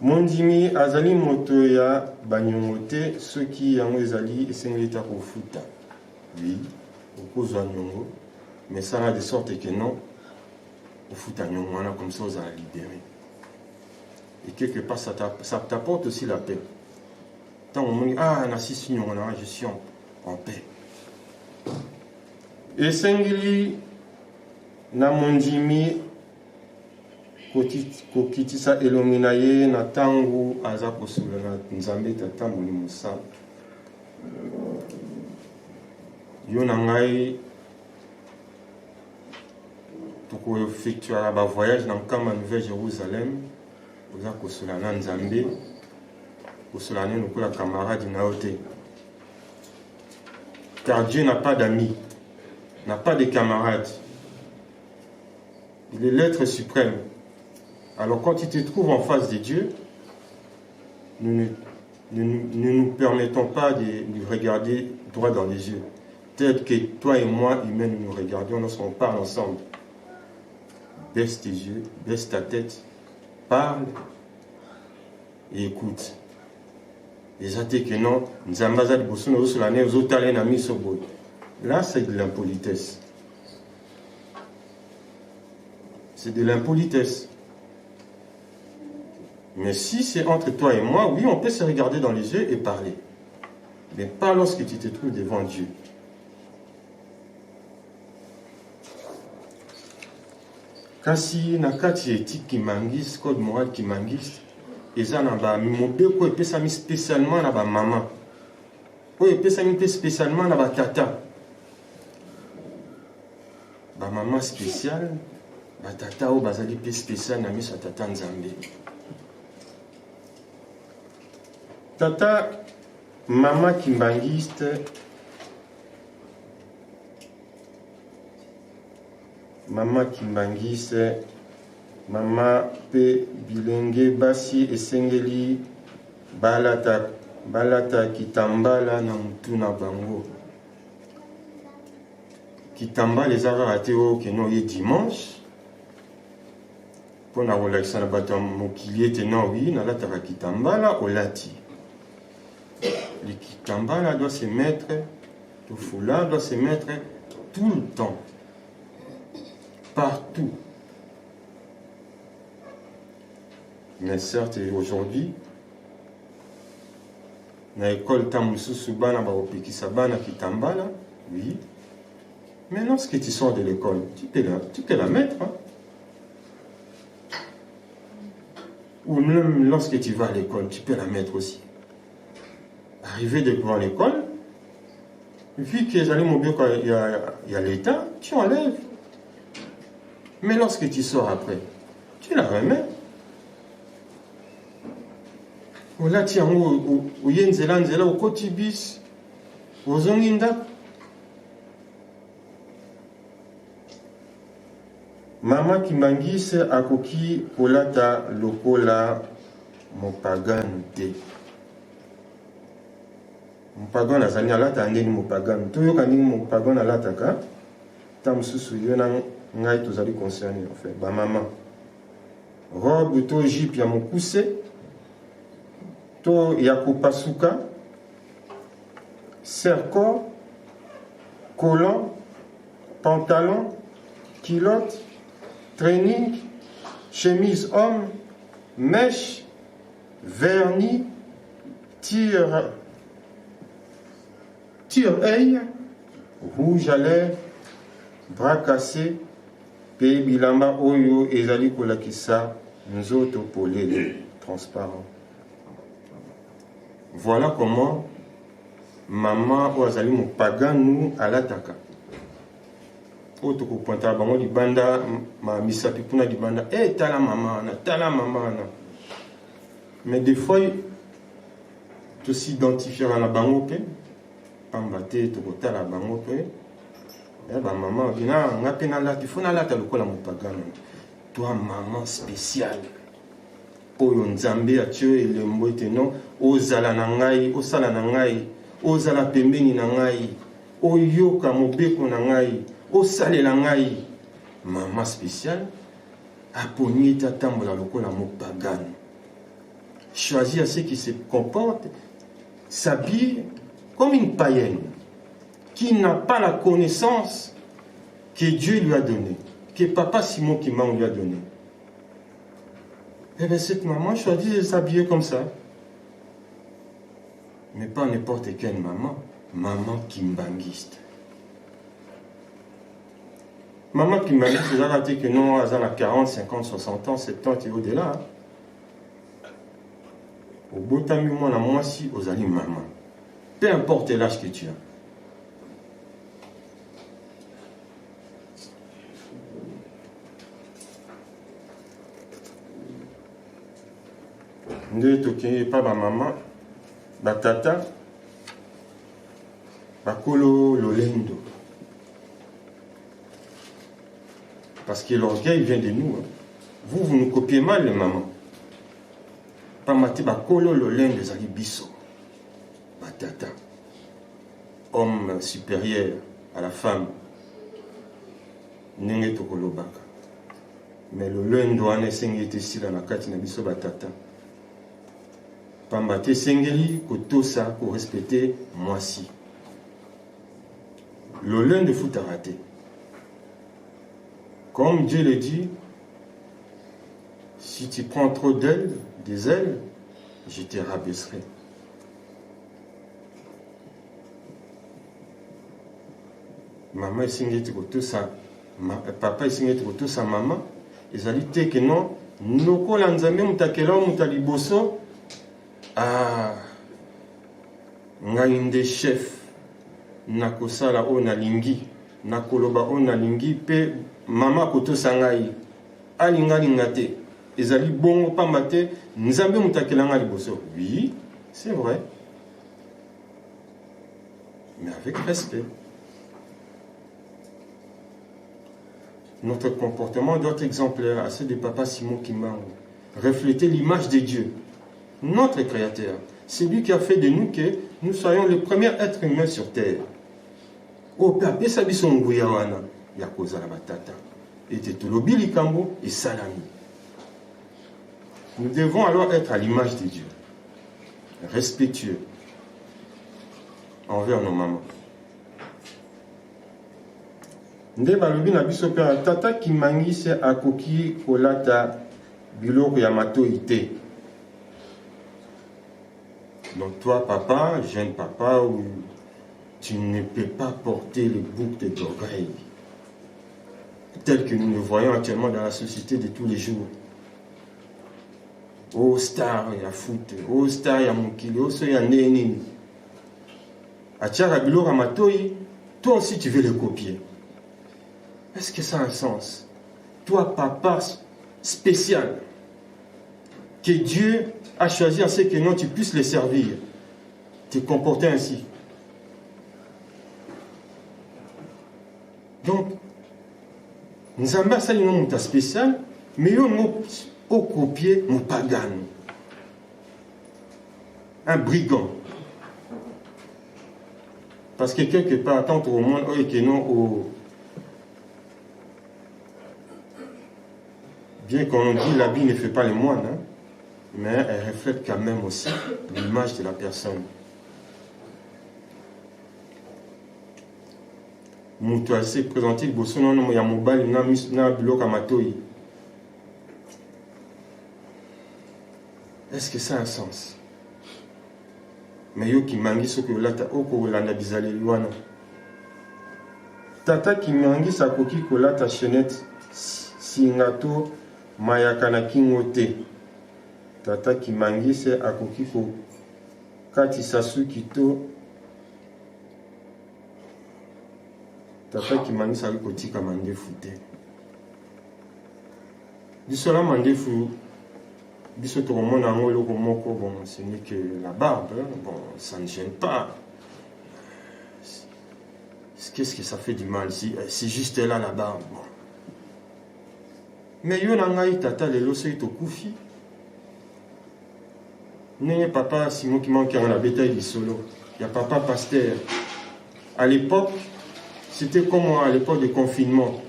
Mondimi azali moto ya banyongote ceux qui yango ezali esengeli ko futa. Oui, okozwa nyongo, mais ça a de sorte que non, au futa nyongo wana comme ça on a libéré. Et quelque part ça t'apporte aussi la paix. Tant on me dit ah nasisi nyongo na je suis en paix. Esengeli na mondimi kokitisa elongi na ye na ntango aza kosolola na Nzambe Tata Molimo Santu. Yo na ngai tokoeffectuera ba voyage na nkama Nouvelle Jérusalem oza kosolola na Nzambe kosolola ne lokola camarade na yo te. Car Dieu n'a pas d'amis, n'a pas de camarades. Il est l'être suprême. Alors quand tu te trouves en face de Dieu, nous ne nous permettons pas de lui regarder droit dans les yeux. Tel que toi et moi, humains, nous nous regardions lorsqu'on parle ensemble. Baisse tes yeux, baisse ta tête, parle et écoute. Déjà, que non, là, c'est de l'impolitesse. C'est de l'impolitesse. Mais si c'est entre toi et moi, oui, on peut se regarder dans les yeux et parler. Mais pas lorsque tu te trouves devant Dieu. Kasi nakati éthique qui mangis, code moral qui mangis, eza na ba mobeko epesami spécialement na ba maman. Oyo epesami pe spécialement na ba tata. Ba maman spécial, ba tata o bazali pe spécial na miso tata Nzambe. Tata maman kimbangiste, maman kimbangiste, maman pe bilenge basi esengeli balata kitambala na mutu na bango. Kitambala ezaka ate o keno ye dimanche. Pour na relakisa na bato mokili ete non oui nalataka kitambala olati. Le kitambala doit se mettre, le foulard doit se mettre tout le temps, partout. Mais certes, aujourd'hui, dans l'école Tamususu Bana Baopekisa Bana Kitambala, oui. Mais lorsque tu sors de l'école, tu peux la mettre. Hein? Ou même lorsque tu vas à l'école, tu peux la mettre aussi. Arrivé devant l'école, vu que les allés il y a l'état, tu enlèves. Mais lorsque tu sors après, tu la remets. Là, tu as au Yenzela, au Kotibis, au Zonginda. Maman qui mangisse à Koki, Kolata, Lokola, Mopagan, Te. Mopagan, Azania, Lata, Angeni, Mopagan. Tout le monde, Mopagan, Alataka, Tam Susu, Yonan, Ngai, tous allés concernés, en fait. Ba maman. Robe, to, jip, ya Mokuse. To yakupasuka, cerco, collant, pantalon, culotte, training, chemise homme, mèche, vernis, tire-œil, rouge à lèvres, bras cassés, pe bilamba oyo ezali kolakisa nzoto polele transparent. Voilà comment maman Oazali Mopaganu alataka. Otoko pointa bango di banda ma misapi puna di banda tala maman na. Mais des fois tu s'identifies à la bango pe pambate to kotala bango pe ba maman bina ngapena la tifuna la talukola Mopaganu. Toi maman spéciale. Oyo Nzambe atio elembo ete non ozala na ngai osala na ngai ozala pembeni na ngai oyoka mobeko na ngai osalela ngai maman spéciale aponi ete atambola lokola mopagane. Choisit à ceux qui se comportent, s'habille comme une païenne qui n'a pas la connaissance que Dieu lui a donnée, que Papa Simon Kimang lui a donnée. Eh bien, cette maman choisit de s'habiller comme ça. Mais pas n'importe quelle maman. Maman kimbangiste. Maman qui m'a dit que non, à 40, 50, 60 ans, 70 et au-delà. Au bout de moi, moi aussi, aux alliés maman. Peu importe l'âge que tu as. Ne toquez pas ma maman, ma tata, ma colo lolendo. Parce que l'orgueil vient de nous. Vous nous copiez mal, les mamans. Pas maté ma colo lolendo, zali biso. Ma tata. Homme supérieur à la femme. Nenge tokolo baka. Mais lolendo ane sengete sila na kati na biso batata. Pambate sengeli kotosa pour respecter moi si. Le lin de foot a raté. Comme Dieu le dit, si tu prends trop d'ailes, des ailes, je te rabaisserai. Maman sengeli kotosa, papa sengeli kotosa maman, ezali te que non, noko lanzambe mutakela mutaliboso. Ah, ngai nde chef nakosala o nalingi nakoloba o nalingi pe mama kotosa ngai alinga te ezali bongo pamba te nzambe mutakela ngai liboso. Oui, c'est vrai, mais avec respect. Notre comportement doit être exemplaire à ceux de Papa Simon Kimbangu, refléter l'image de Dieu, notre Créateur. C'est lui qui a fait de nous que nous soyons les premiers êtres humains sur terre. Oh, Papa, Sabisongu Yawana, Yakoza la Batata, et Tetolobi Likambo et Salami. Nous devons alors être à l'image de Dieu, respectueux envers nos mamans. Nde balobi na biso pe tata ki mangise akoki kolata biloko ya matoi te. Donc toi, papa, jeune papa, tu ne peux pas porter les boucles d'oreilles telles que nous le voyons actuellement dans la société de tous les jours. Oh star, il y a foot, oh star, il y a mokili, oh il y a nénini. Atiara biloko matoi, toi aussi tu veux le copier. Est-ce que ça a un sens? Toi, papa spécial, que Dieu a choisi à ce que non, tu puisses les servir, te comporter ainsi. Donc, nous avons ça une spécial, mais nous avons au copier mon pagan, un brigand. Parce que quelque part, tant au monde, et que non, bien qu'on dit l'habit ne fait pas les moines, hein, mais elle reflète quand même aussi l'image de la personne. Moutou s'est présenté le bosso non il y a mobile na bloc amatoi. Est-ce que ça a un sens? Mais yo qui mangi ce que là ta oko landa bizale luana. Tata qui mangi sa koki kola ta chenette singato mayakana kingote. Tata qui mangi se akoki ko kati sasu kito. Tata qui mangi sa kotika mande fute. Bisola mande fu biso to mona ngolo ko moko bon ce n'est que la barbe hein? Bon ça ne gêne pas. Qu'est-ce que ça fait du mal si c'est juste là la barbe bon. Mais yo nangai tata lelo so to kufi. Né papa Simon qui manque en la bétail du solo. Il y a papa pasteur. À l'époque, c'était comme à l'époque de confinement.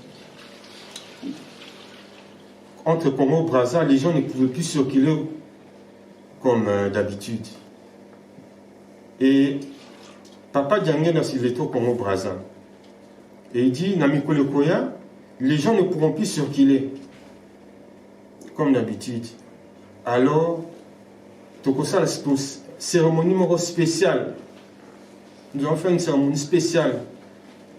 Entre Congo et Brazza, les gens ne pouvaient plus circuler comme d'habitude. Et papa Diangé dans ses états au Congo Brazza. Et il dit, Namiko Koya, les gens ne pourront plus circuler comme d'habitude. Alors, Tokosa la cérémonie spéciale. Nous allons faire une cérémonie spéciale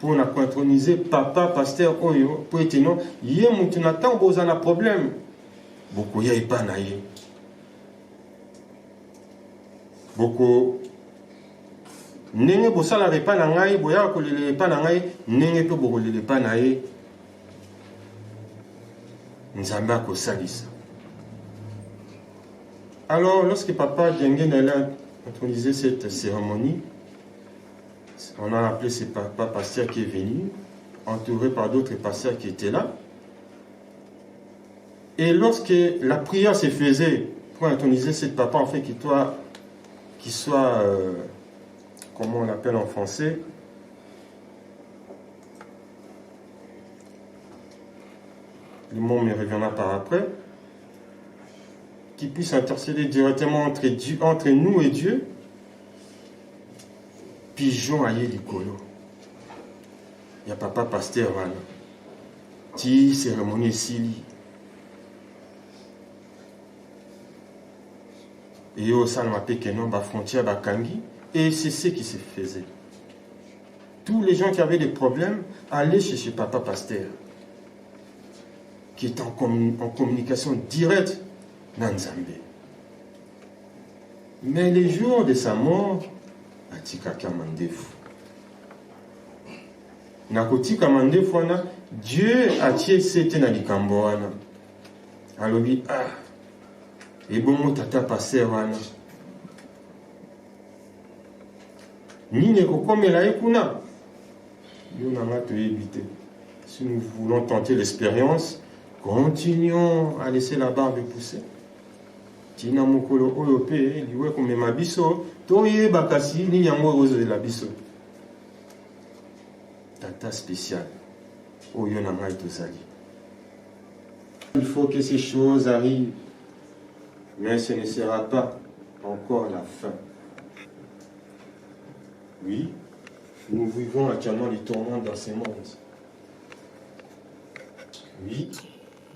pour na introniser papa pasteur oyo pour être non yé mutu na tant boza na problème beaucoup ya ipa na ye beaucoup ndenge bosala repa na ngai boya kolele repa na ngai ndenge pe bokolele repa na ye nzambe akosalisa. Alors lorsque papa Djengen a intronisé cette cérémonie, on a appelé ce papa pasteur qui est venu, entouré par d'autres pasteurs qui étaient là. Et lorsque la prière se faisait pour introniser ce papa, en fait, qui soit comment on l'appelle en français, le mot me reviendra par après, qui puisse intercéder directement entre nous et Dieu, pigeon aïe likolo. Il y a papa pasteur, voilà. Ti cérémonie sili. Et au salma pekenon, ba frontière, ba kangi. Et c'est ce qui se faisait. Tous les gens qui avaient des problèmes allaient chez papa pasteur, qui est en communication directe dans Nzambe. Mais les jours de sa mort, atikaka mandefu. Nakotika mandefu wana, Dieu a tié sete na likambo wana. Alobi, ebongo tata passer wana. Nine kokomela ekuna. Yo nanga toyebi te. Si nous voulons tenter l'expérience, continuons à laisser la barbe pousser. Tina mokolo oyo pe liwe komema biso toye bakasi ni yango ozo de la biso. Tata spécial. Oyo na ngai tozali. Il faut que ces choses arrivent. Mais ce ne sera pas encore la fin. Oui, nous vivons actuellement les tourments dans ce monde. Oui,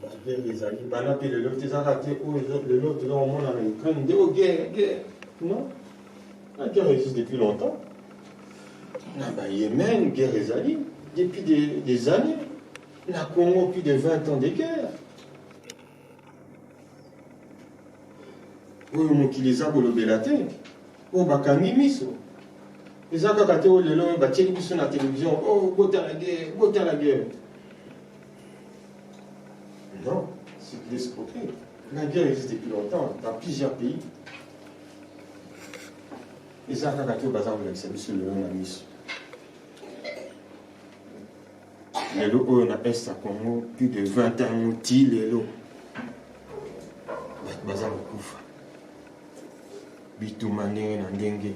la guerre des alliés. Banape le lot des aratés ou le lot de l'homme en Ukraine. Guerre. Non, la guerre existe depuis longtemps. Yémen, guerre des alliés. Depuis des années. La Congo, plus de 20 ans de guerre. Oui, on utilise ça pour le bélater. Oh, bakangi miso. Les gens qui ont été là, ils ont sur la télévision. Oh, botter la guerre. Non, c'est de l'escroquerie. La guerre existe depuis longtemps, dans plusieurs pays. Les gens qui ont été sur le miso. Les lots, on a Est à Congo, plus de 20 ans, les lots. Bazar Koufa. Bitumane na ndenge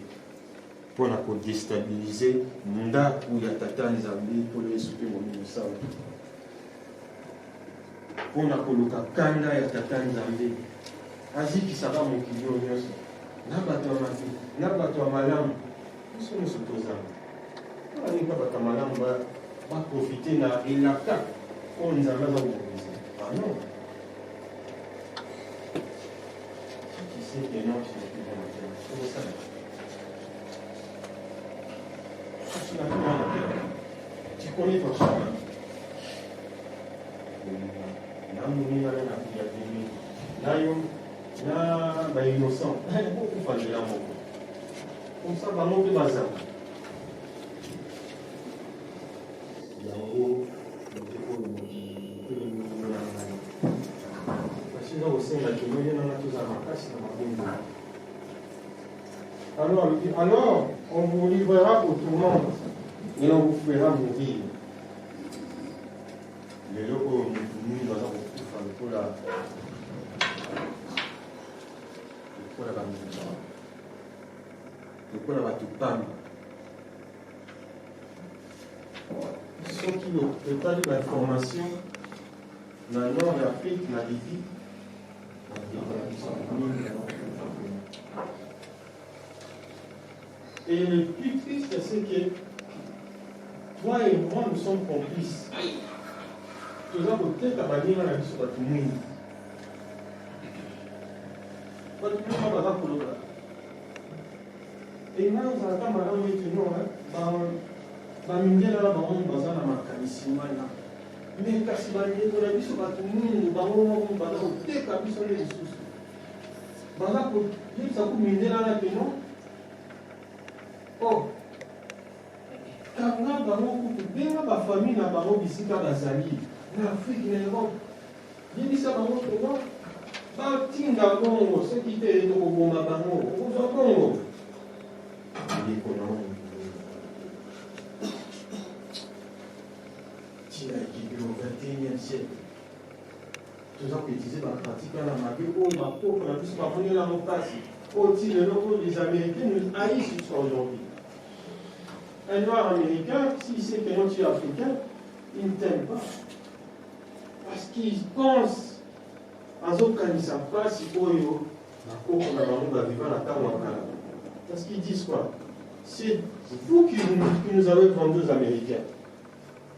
pour na ko déstabiliser ndaku ya tata Nzambe pour les souper mon innocent pour na ko luka kanda ya tata Nzambe aziki saba mon kilio nyoso na bato malamu so nous supposons ani ka bato malamu ba profiter na ilaka on Nzambe za kubiza ah non c'est que non, c'est ça. Tu connais ton chemin. Na innocent. Beaucoup de gens comme ça, va monter bazar. Alors, on vous livrera au tourment et on vous fera mourir. Les locaux, nous allons pour la ceux qui n'ont pas eu l'information, la Nord, l'Afrique, la Libye, et le plus triste, c'est que toi et moi, nous sommes complices. Nous avons peut-être à la vie sur tout le monde. Et là, nous avons bamindela na bango baza na makanisi wana me kasi bandeko na biso bato mingi bango moko baza koteka biso nde lisusu baza koyebisa komindela na peno kanga bango kutu benga bafamille na bango bisika bazali na Afrique na Europe yebisa bango peno batinda bongo soki te tokoboma bango okozwa bongo bandeko na bango tina ekipilo 21e siècle toza koutilize bapratika na mabe oyo bakoko na biso bamonela mokasi oyo ti lelo oyo les américains nous haïssent jusqu'à aujourd'hui. Un noir américain, si c'est que non tu es africain, il ne t'aime pas parce qu'il pense azokanisa mpasi oyo bakoko na bango baviva na ntango ya kala parce qu'ils disent quoi? C'est vous qui nous avez vendu aux Américains.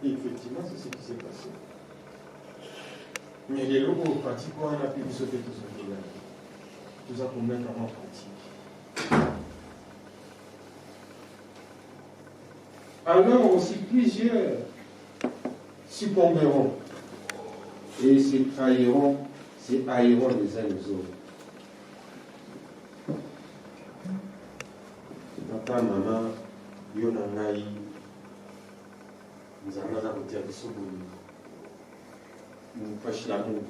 Et effectivement, c'est ce qui s'est passé. Mais les locaux pratiques, on a pu sauver tout ce qui est là. Tout ça pour mettre en pratique. Alors aussi, plusieurs succomberont et se trahiront, se haïront les uns les autres. Papa, maman, yo na ngai, nous allons la route à Bissobouni. Nous prêchons l'amour.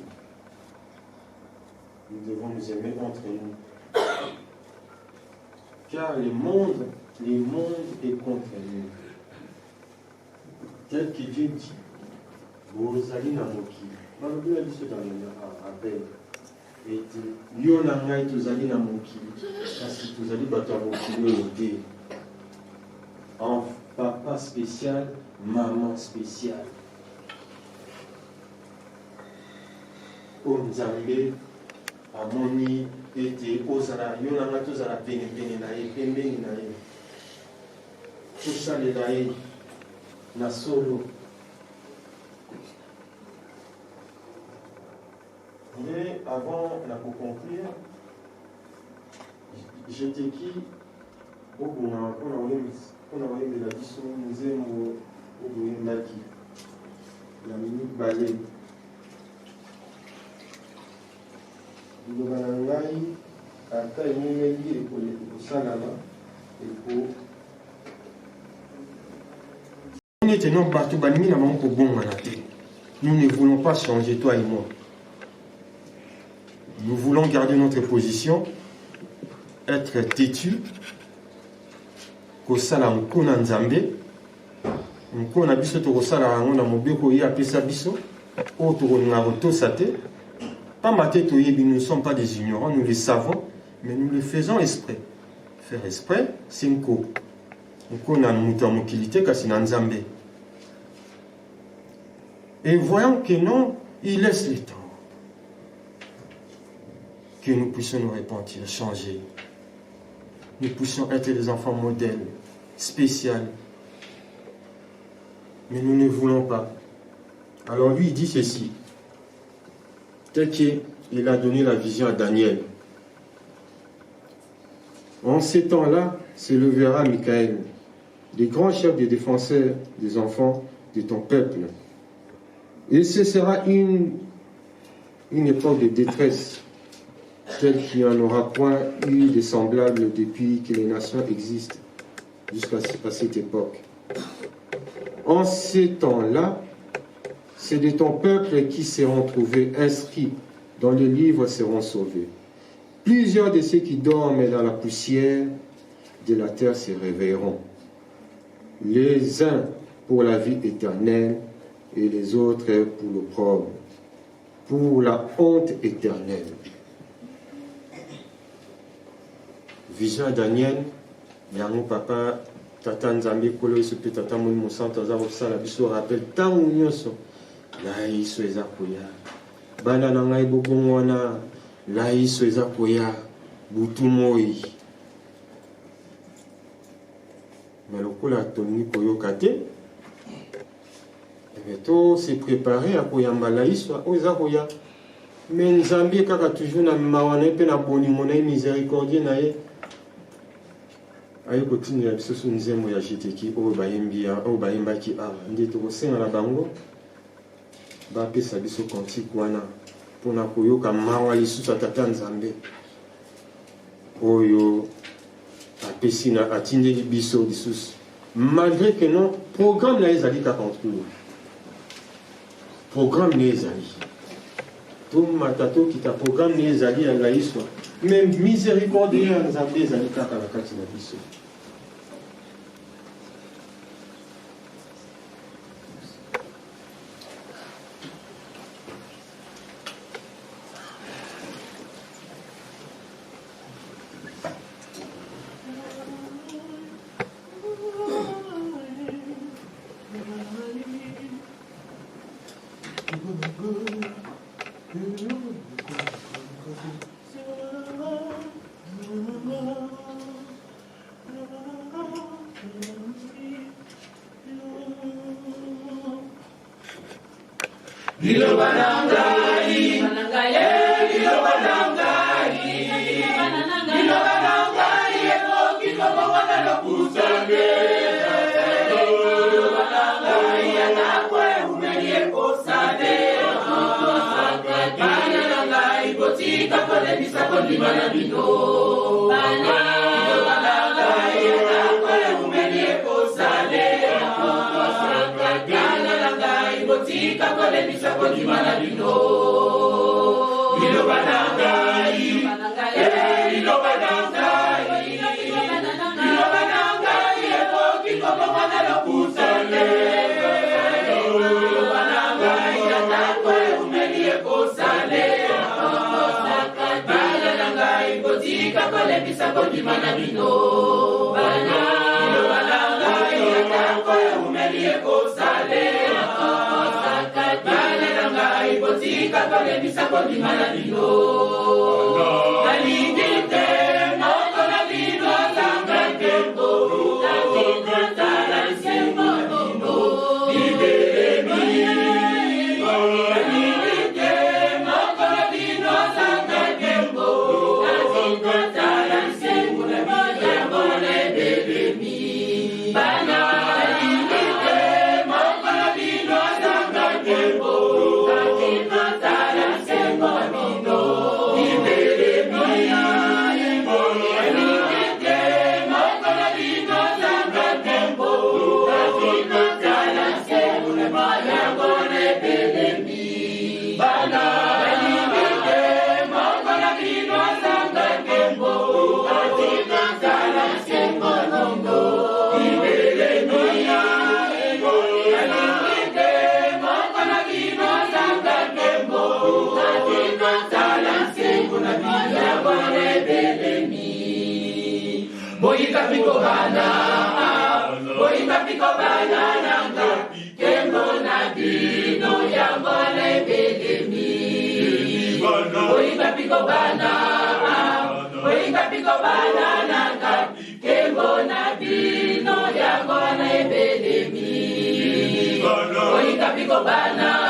Nous devons nous aimer entre nous. Car le monde est contre nous. Tel que Dieu dit, vous allez dans mon qui. Malgré la liste dans le rappel. Et yo na ngai tozali na mokili kasi tozali bato ya mokili oyo te en papa spécial maman spécial oyo nzambe amoni ete ozala yo na ngai tozala penepene na ye pembeni na ye tosalela ye na solo. Mais avant la pour conclure, j'étais qui on a envoyé la mission musée au Naki, la minute balai. Nous avons à taille et pour Salama et pour. On était non partout, nous ne voulons pas changer, toi et moi. Nous voulons garder notre position, être têtus, kosala nkona nzambe, nkona biso tokosala yango na mobeko ye apesa biso, oyo tokolinga kotosa te. Pamba te toyebi, nous ne sommes pas des ignorants, nous le savons, mais nous le faisons exprès. Faire exprès, c'est nkona mutu ya mokili te kasi na nzambe. Et voyons que non, il laisse le temps. Que nous puissions nous repentir, changer. Nous puissions être des enfants modèles, spéciaux. Mais nous ne voulons pas. Alors lui, il dit ceci. Tel qu'il a donné la vision à Daniel. En ces temps-là, s'élèvera Michael, des grands chefs des défenseurs des enfants de ton peuple. Et ce sera une époque de détresse, tel qu'il n'y en aura point eu de semblable depuis que les nations existent jusqu'à cette époque. En ces temps-là, c'est de ton peuple qui seront trouvés inscrits dans le livre seront sauvés. Plusieurs de ceux qui dorment dans la poussière de la terre se réveilleront. Les uns pour la vie éternelle et les autres pour l'opprobre, pour la honte éternelle. Vision à Daniel, yango papa, tata nzambe kolo iso pe tata moi mosanto za kosala biso rappel tango nyonso la iso eza koya. Bana na ngai bobongo wana la iso eza koya butu moi. Mais lokola tolingi koyoka te, to se préparer à koyamba la iso oyo eza koya. Mais nzambe kaka toujours na mawana pe na boningo na miséricordie na ye. ayo kotinela biso so nzembo ya jiteki oyo bayembaki awa nde tokosengana bango bapesa biso kantike wana mpona koyoka mawa lisusu atata nzambe oyo apesi na atindeli biso lisusu malgré que non programme na ezali kaka ntuku programme na ezali tomata tokita programme na ezali ya laiswa mais miséricorde ya nzambe ezali kaka na kati na biso Bana,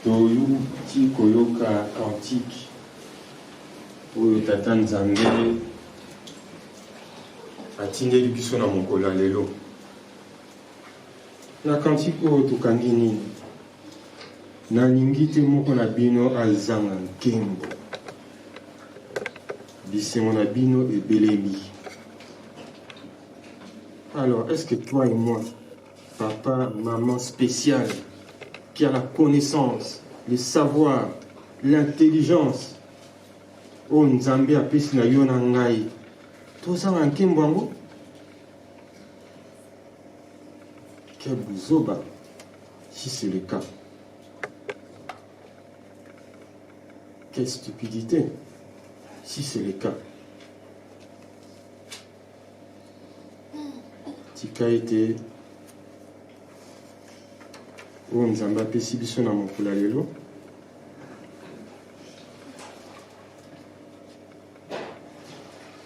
toyuti koyoka cantique oyo tata nzambe atindeli biso na mokolo ya lelo. Na cantique oyo tokangi nini? Nalingi te moko na bino azanga nkembo, bisengo na bino ebelemi. Alors, est-ce que toi et moi, papa, maman spécial, qui a la connaissance, le savoir, l'intelligence, oh Nzambe apesi na yo na ngai, tozanga nkembo yango? Quel buzoba, si c'est le cas. Quelle stupidité, si c'est le cas. Tika ete oyo Nzambe apesi biso na mokolo ya lelo,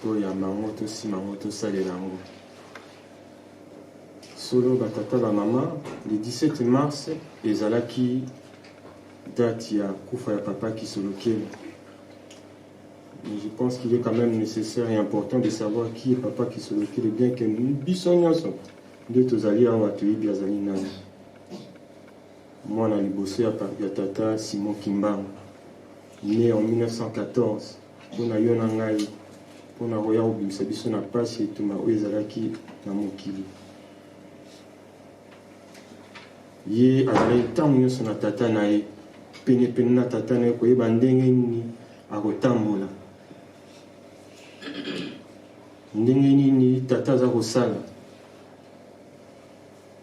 toyamba yango, tosima yango, tosalela yango. Solo batata bamama, le 17 mars ezalaki date ya kufa ya papa Kisolokele. Je pense qu'il est quand même nécessaire et important de savoir qui est papa Kisolokele, bien que nous biso nyonso nde tozali awa toyebi azali nani. Mwana liboso ya tata Simon Kimbangu, né en 1914, mpona yo na ngai, mpona koya kobimisa biso na pasi etuma oyo ezalaki na mokili. Ye azali ntango nyonso na tata na ye, penepene na tata na ye koyeba ndenge nini akotambola, ndenge nini tata aza kosala.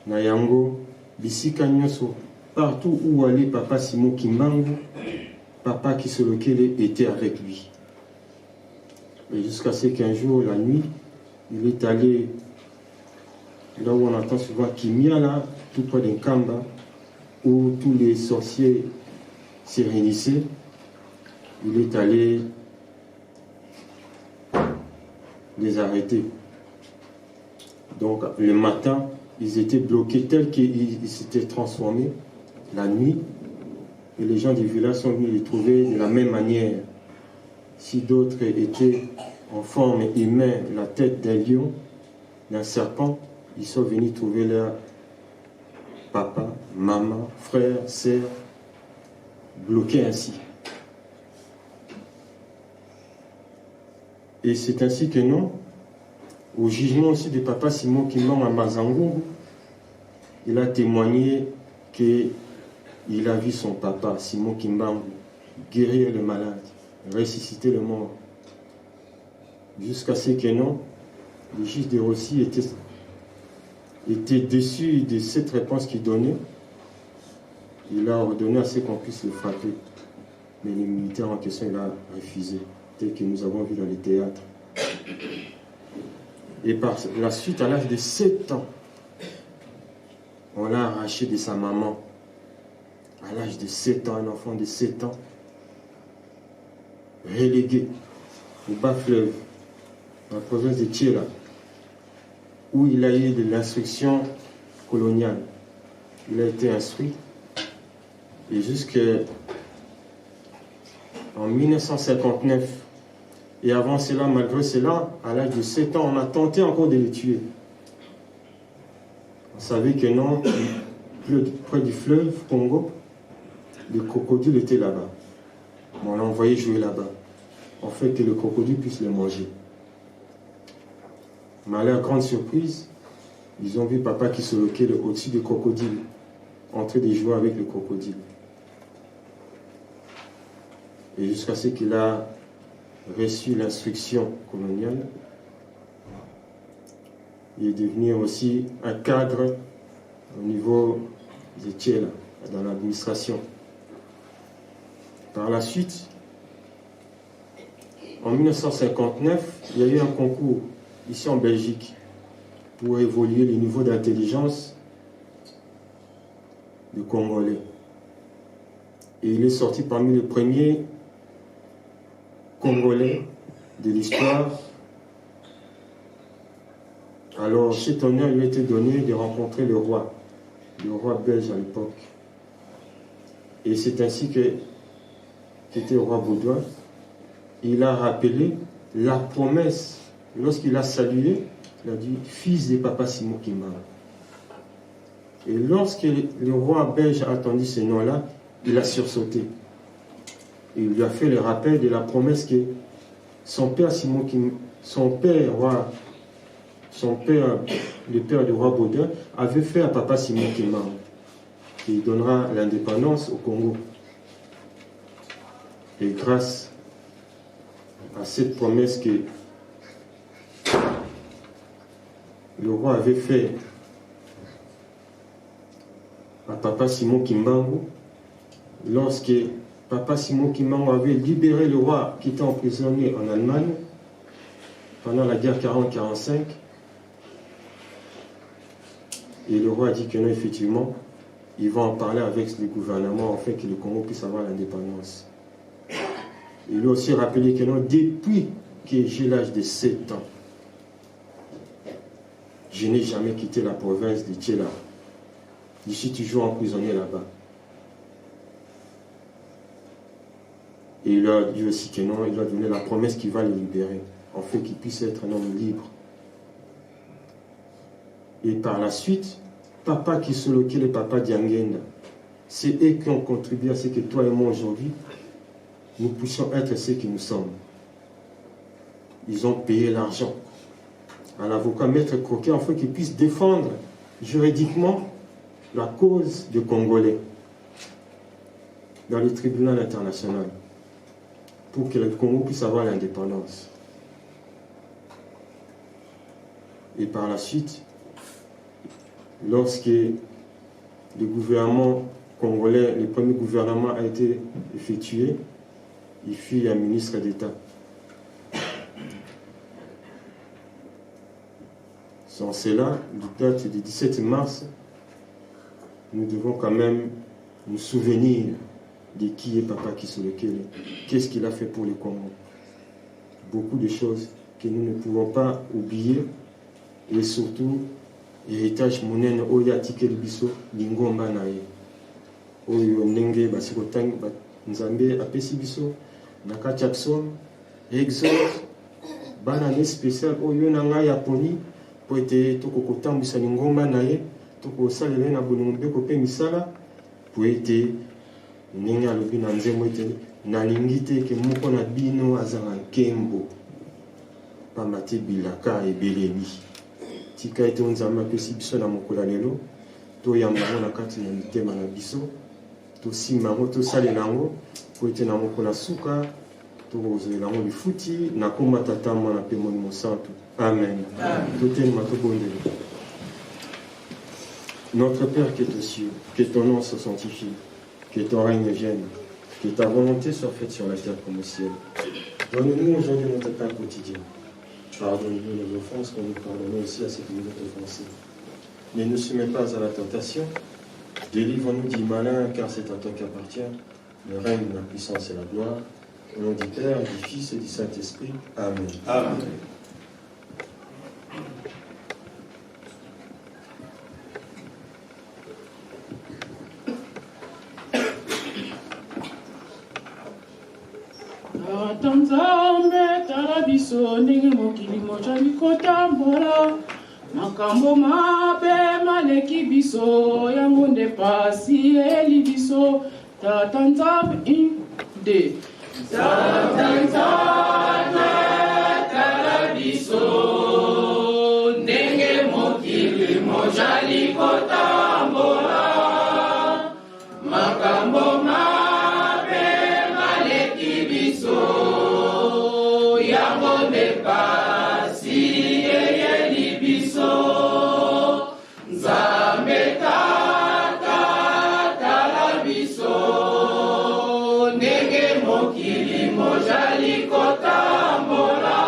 Na yango bisika nyonso, partout où allait papa Simon Kimbangu, papa Kisolokele était avec lui. Et jusqu'à ce qu'un jour, la nuit, il est allé là où on entend souvent Kimia, là, tout près d'un Kamba, où tous les sorciers se réunissaient. Il est allé les arrêter. Donc le matin, ils étaient bloqués tels qu'ils s'étaient transformés la nuit. Et les gens du village sont venus les trouver de la même manière. Si d'autres étaient en forme humaine, la tête d'un lion, d'un serpent, ils sont venus trouver leur papa, maman, frère, sœur, bloqués ainsi. Et c'est ainsi que non, au jugement aussi de papa Simon Kimbangu à Mazangourou, il a témoigné qu'il a vu son papa Simon Kimbangu guérir le malade, ressusciter le mort. Jusqu'à ce que non, le juge de Rossi était déçu de cette réponse qu'il donnait. Il a ordonné à ce qu'on puisse le frapper. Mais le militaire en question, il a refusé, tel que nous avons vu dans les théâtres. Et par la suite, à l'âge de 7 ans, on l'a arraché de sa maman. À l'âge de 7 ans, un enfant de 7 ans, relégué au bas-fleuve, dans la province de Tchela, où il a eu de l'instruction coloniale. il a été instruit. Et jusqu'en 1959, et avant cela, malgré cela, à l'âge de 7 ans, on a tenté encore de le tuer. On savait que non, près du fleuve Congo, le crocodile était là-bas. On l'a envoyé jouer là-bas. En fait, que le crocodile puisse le manger. Mais à leur grande surprise, ils ont vu papa qui se loquait au-dessus du crocodile, en train de jouer avec le crocodile. Et jusqu'à ce qu'il a reçu l'instruction coloniale, il est devenu aussi un cadre au niveau des Tchèles, dans l'administration. Par la suite, en 1959, il y a eu un concours ici en Belgique pour évoluer le niveau d'intelligence du Congolais. Et il est sorti parmi les premiers Congolais de l'histoire. Alors, cet honneur lui a été donné de rencontrer le roi belge à l'époque. Et c'est ainsi qu'était le roi Baudouin. Il a rappelé la promesse, lorsqu'il a salué, il a dit « Fils de Papa Simon Kimbangu ». Et lorsque le roi belge a entendu ce nom-là, il a sursauté. Et il lui a fait le rappel de la promesse que son père Simon Kimbangu, le père du roi Baudouin, avait fait à Papa Simon Kimbangu, qui donnera l'indépendance au Congo. Et grâce à cette promesse que le roi avait fait à Papa Simon Kimbangu, lorsque Papa Simon Kimbangu avait libéré le roi qui était emprisonné en Allemagne pendant la guerre 40-45, et le roi a dit que non, effectivement, il va en parler avec le gouvernement afin que le Congo puisse avoir l'indépendance. Il a aussi rappelé que non, depuis que j'ai l'âge de 7 ans, je n'ai jamais quitté la province de Tchéla. Je suis toujours emprisonné là-bas. Et il a dit aussi que non, il a donné la promesse qu'il va le libérer, afin qu'il puisse être un homme libre. Et par la suite, Papa Kisoloke et Papa Diangenda, c'est eux qui ont contribué à ce que toi et moi aujourd'hui, nous puissions être ce que nous sommes. Ils ont payé l'argent à l'avocat Maître Croquet afin qu'il puisse défendre juridiquement la cause des Congolais dans le tribunal international pour que le Congo puisse avoir l'indépendance. Et par la suite, lorsque le gouvernement congolais, le premier gouvernement a été effectué, il fut un ministre d'État. Sans cela, du date du 17 mars, nous devons quand même nous souvenir de qui est Papa Kisoloke, qu'est-ce qu'il a fait pour le Congo. Beaucoup de choses que nous ne pouvons pas oublier, et surtout, héritage monene oyo atikeli biso lingomba na ye oyo ndenge basikotangi nzambe apesi biso na kati ya psaume exode bana ne spécial oyo na ngai aponi po ete tokokotambwisa lingomba na ye tokosalela ye na bolingo mbeko mpe misala po ete ndenge alobi na nzembo ete nalingi te ke moko na bino azala nkembo pamba te bilaka ebeleli tika ete nzambe apesi biso na mokolo lelo toyamba yango na kati na mitema na biso tosimba yango tosalela yango po ete na mokolo suka tokozolela yango lifuti na komba tata mwana mpe molimo santu amen totelema tobondela. Notre Père qui est aux cieux, que ton nom soit sanctifié, que ton règne vienne, que ta volonté soit faite sur la terre comme au ciel. Donne-nous aujourd'hui notre pain quotidien. Pardonne-nous nos offenses, comme nous pardonnons aussi à ceux qui nous ont offensés. Ne nous soumets pas à la tentation, délivre-nous du malin, car c'est à toi qu'appartient le règne, la puissance et la gloire. Au nom du Père, du Fils et du Saint-Esprit. Amen. Amen. Tanzambe tala biso ndenge mokili mojali kotambola makambo mabe maleki biso yango nde pasi eli biso tata nzambe inde tata nzambe tala biso ndenge mokili mojali kotambola makambo mabe maleki biso yango nde pasi eyeli biso nzambe tata tala biso ndenge mokili mojali kotambola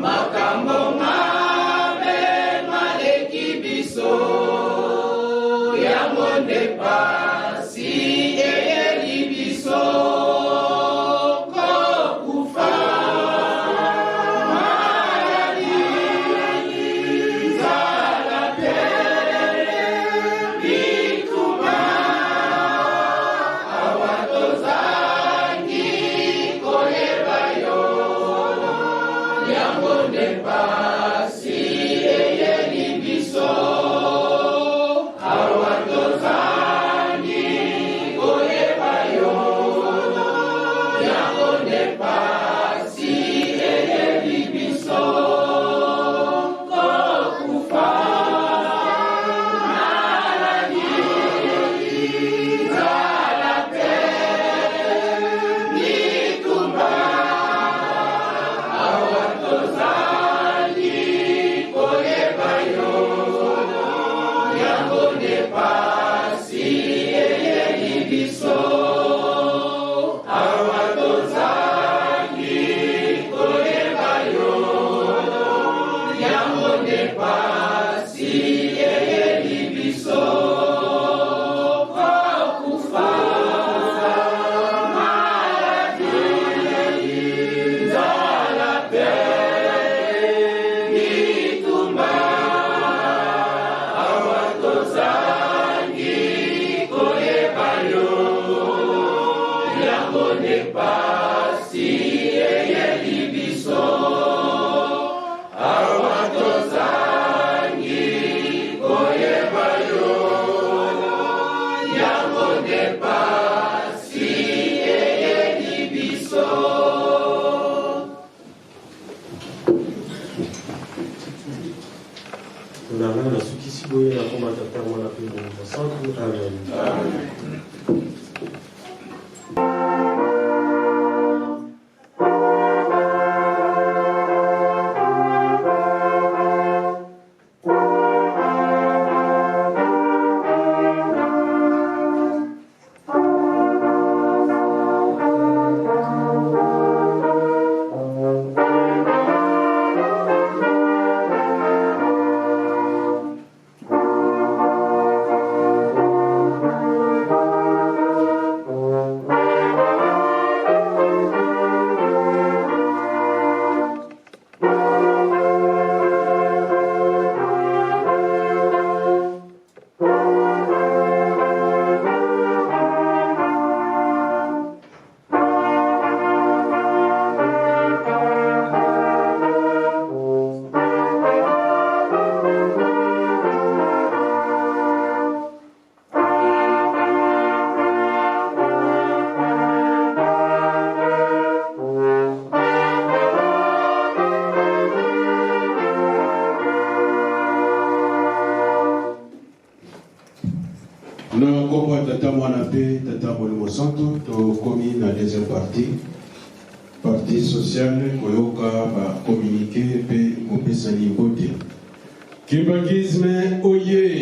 makambo mabe maleki biso yango nde pasi eyeli biso kokufa maladi nzala pe bituma awa tozangi koyeba yo yango nde pasi eyeli biso awa tozangi koyeba yo yango nde pasi eyeli biso kokufa maladi nzala pe bitumba awa tozangi koyeba yo yango nde pasi eyeli biso awa tozangi koyeba yo yango nde pasi eyeli biso kokufa maladi nzala pe bitumba awa tozangi koyeba yo yango nde pasi eyeli biso awa tozangi koyeba yo yango nde pasi eyeli biso. Tunangana na suki siboye na komba tata mwana pe Mungu santu. Amen. Le combat Tata Mwanapé, Tata Molimo Santo, to commis la deuxième partie sociale, Koyoka va communiquer, pe Mopesani Bote. Kibakisme, oye!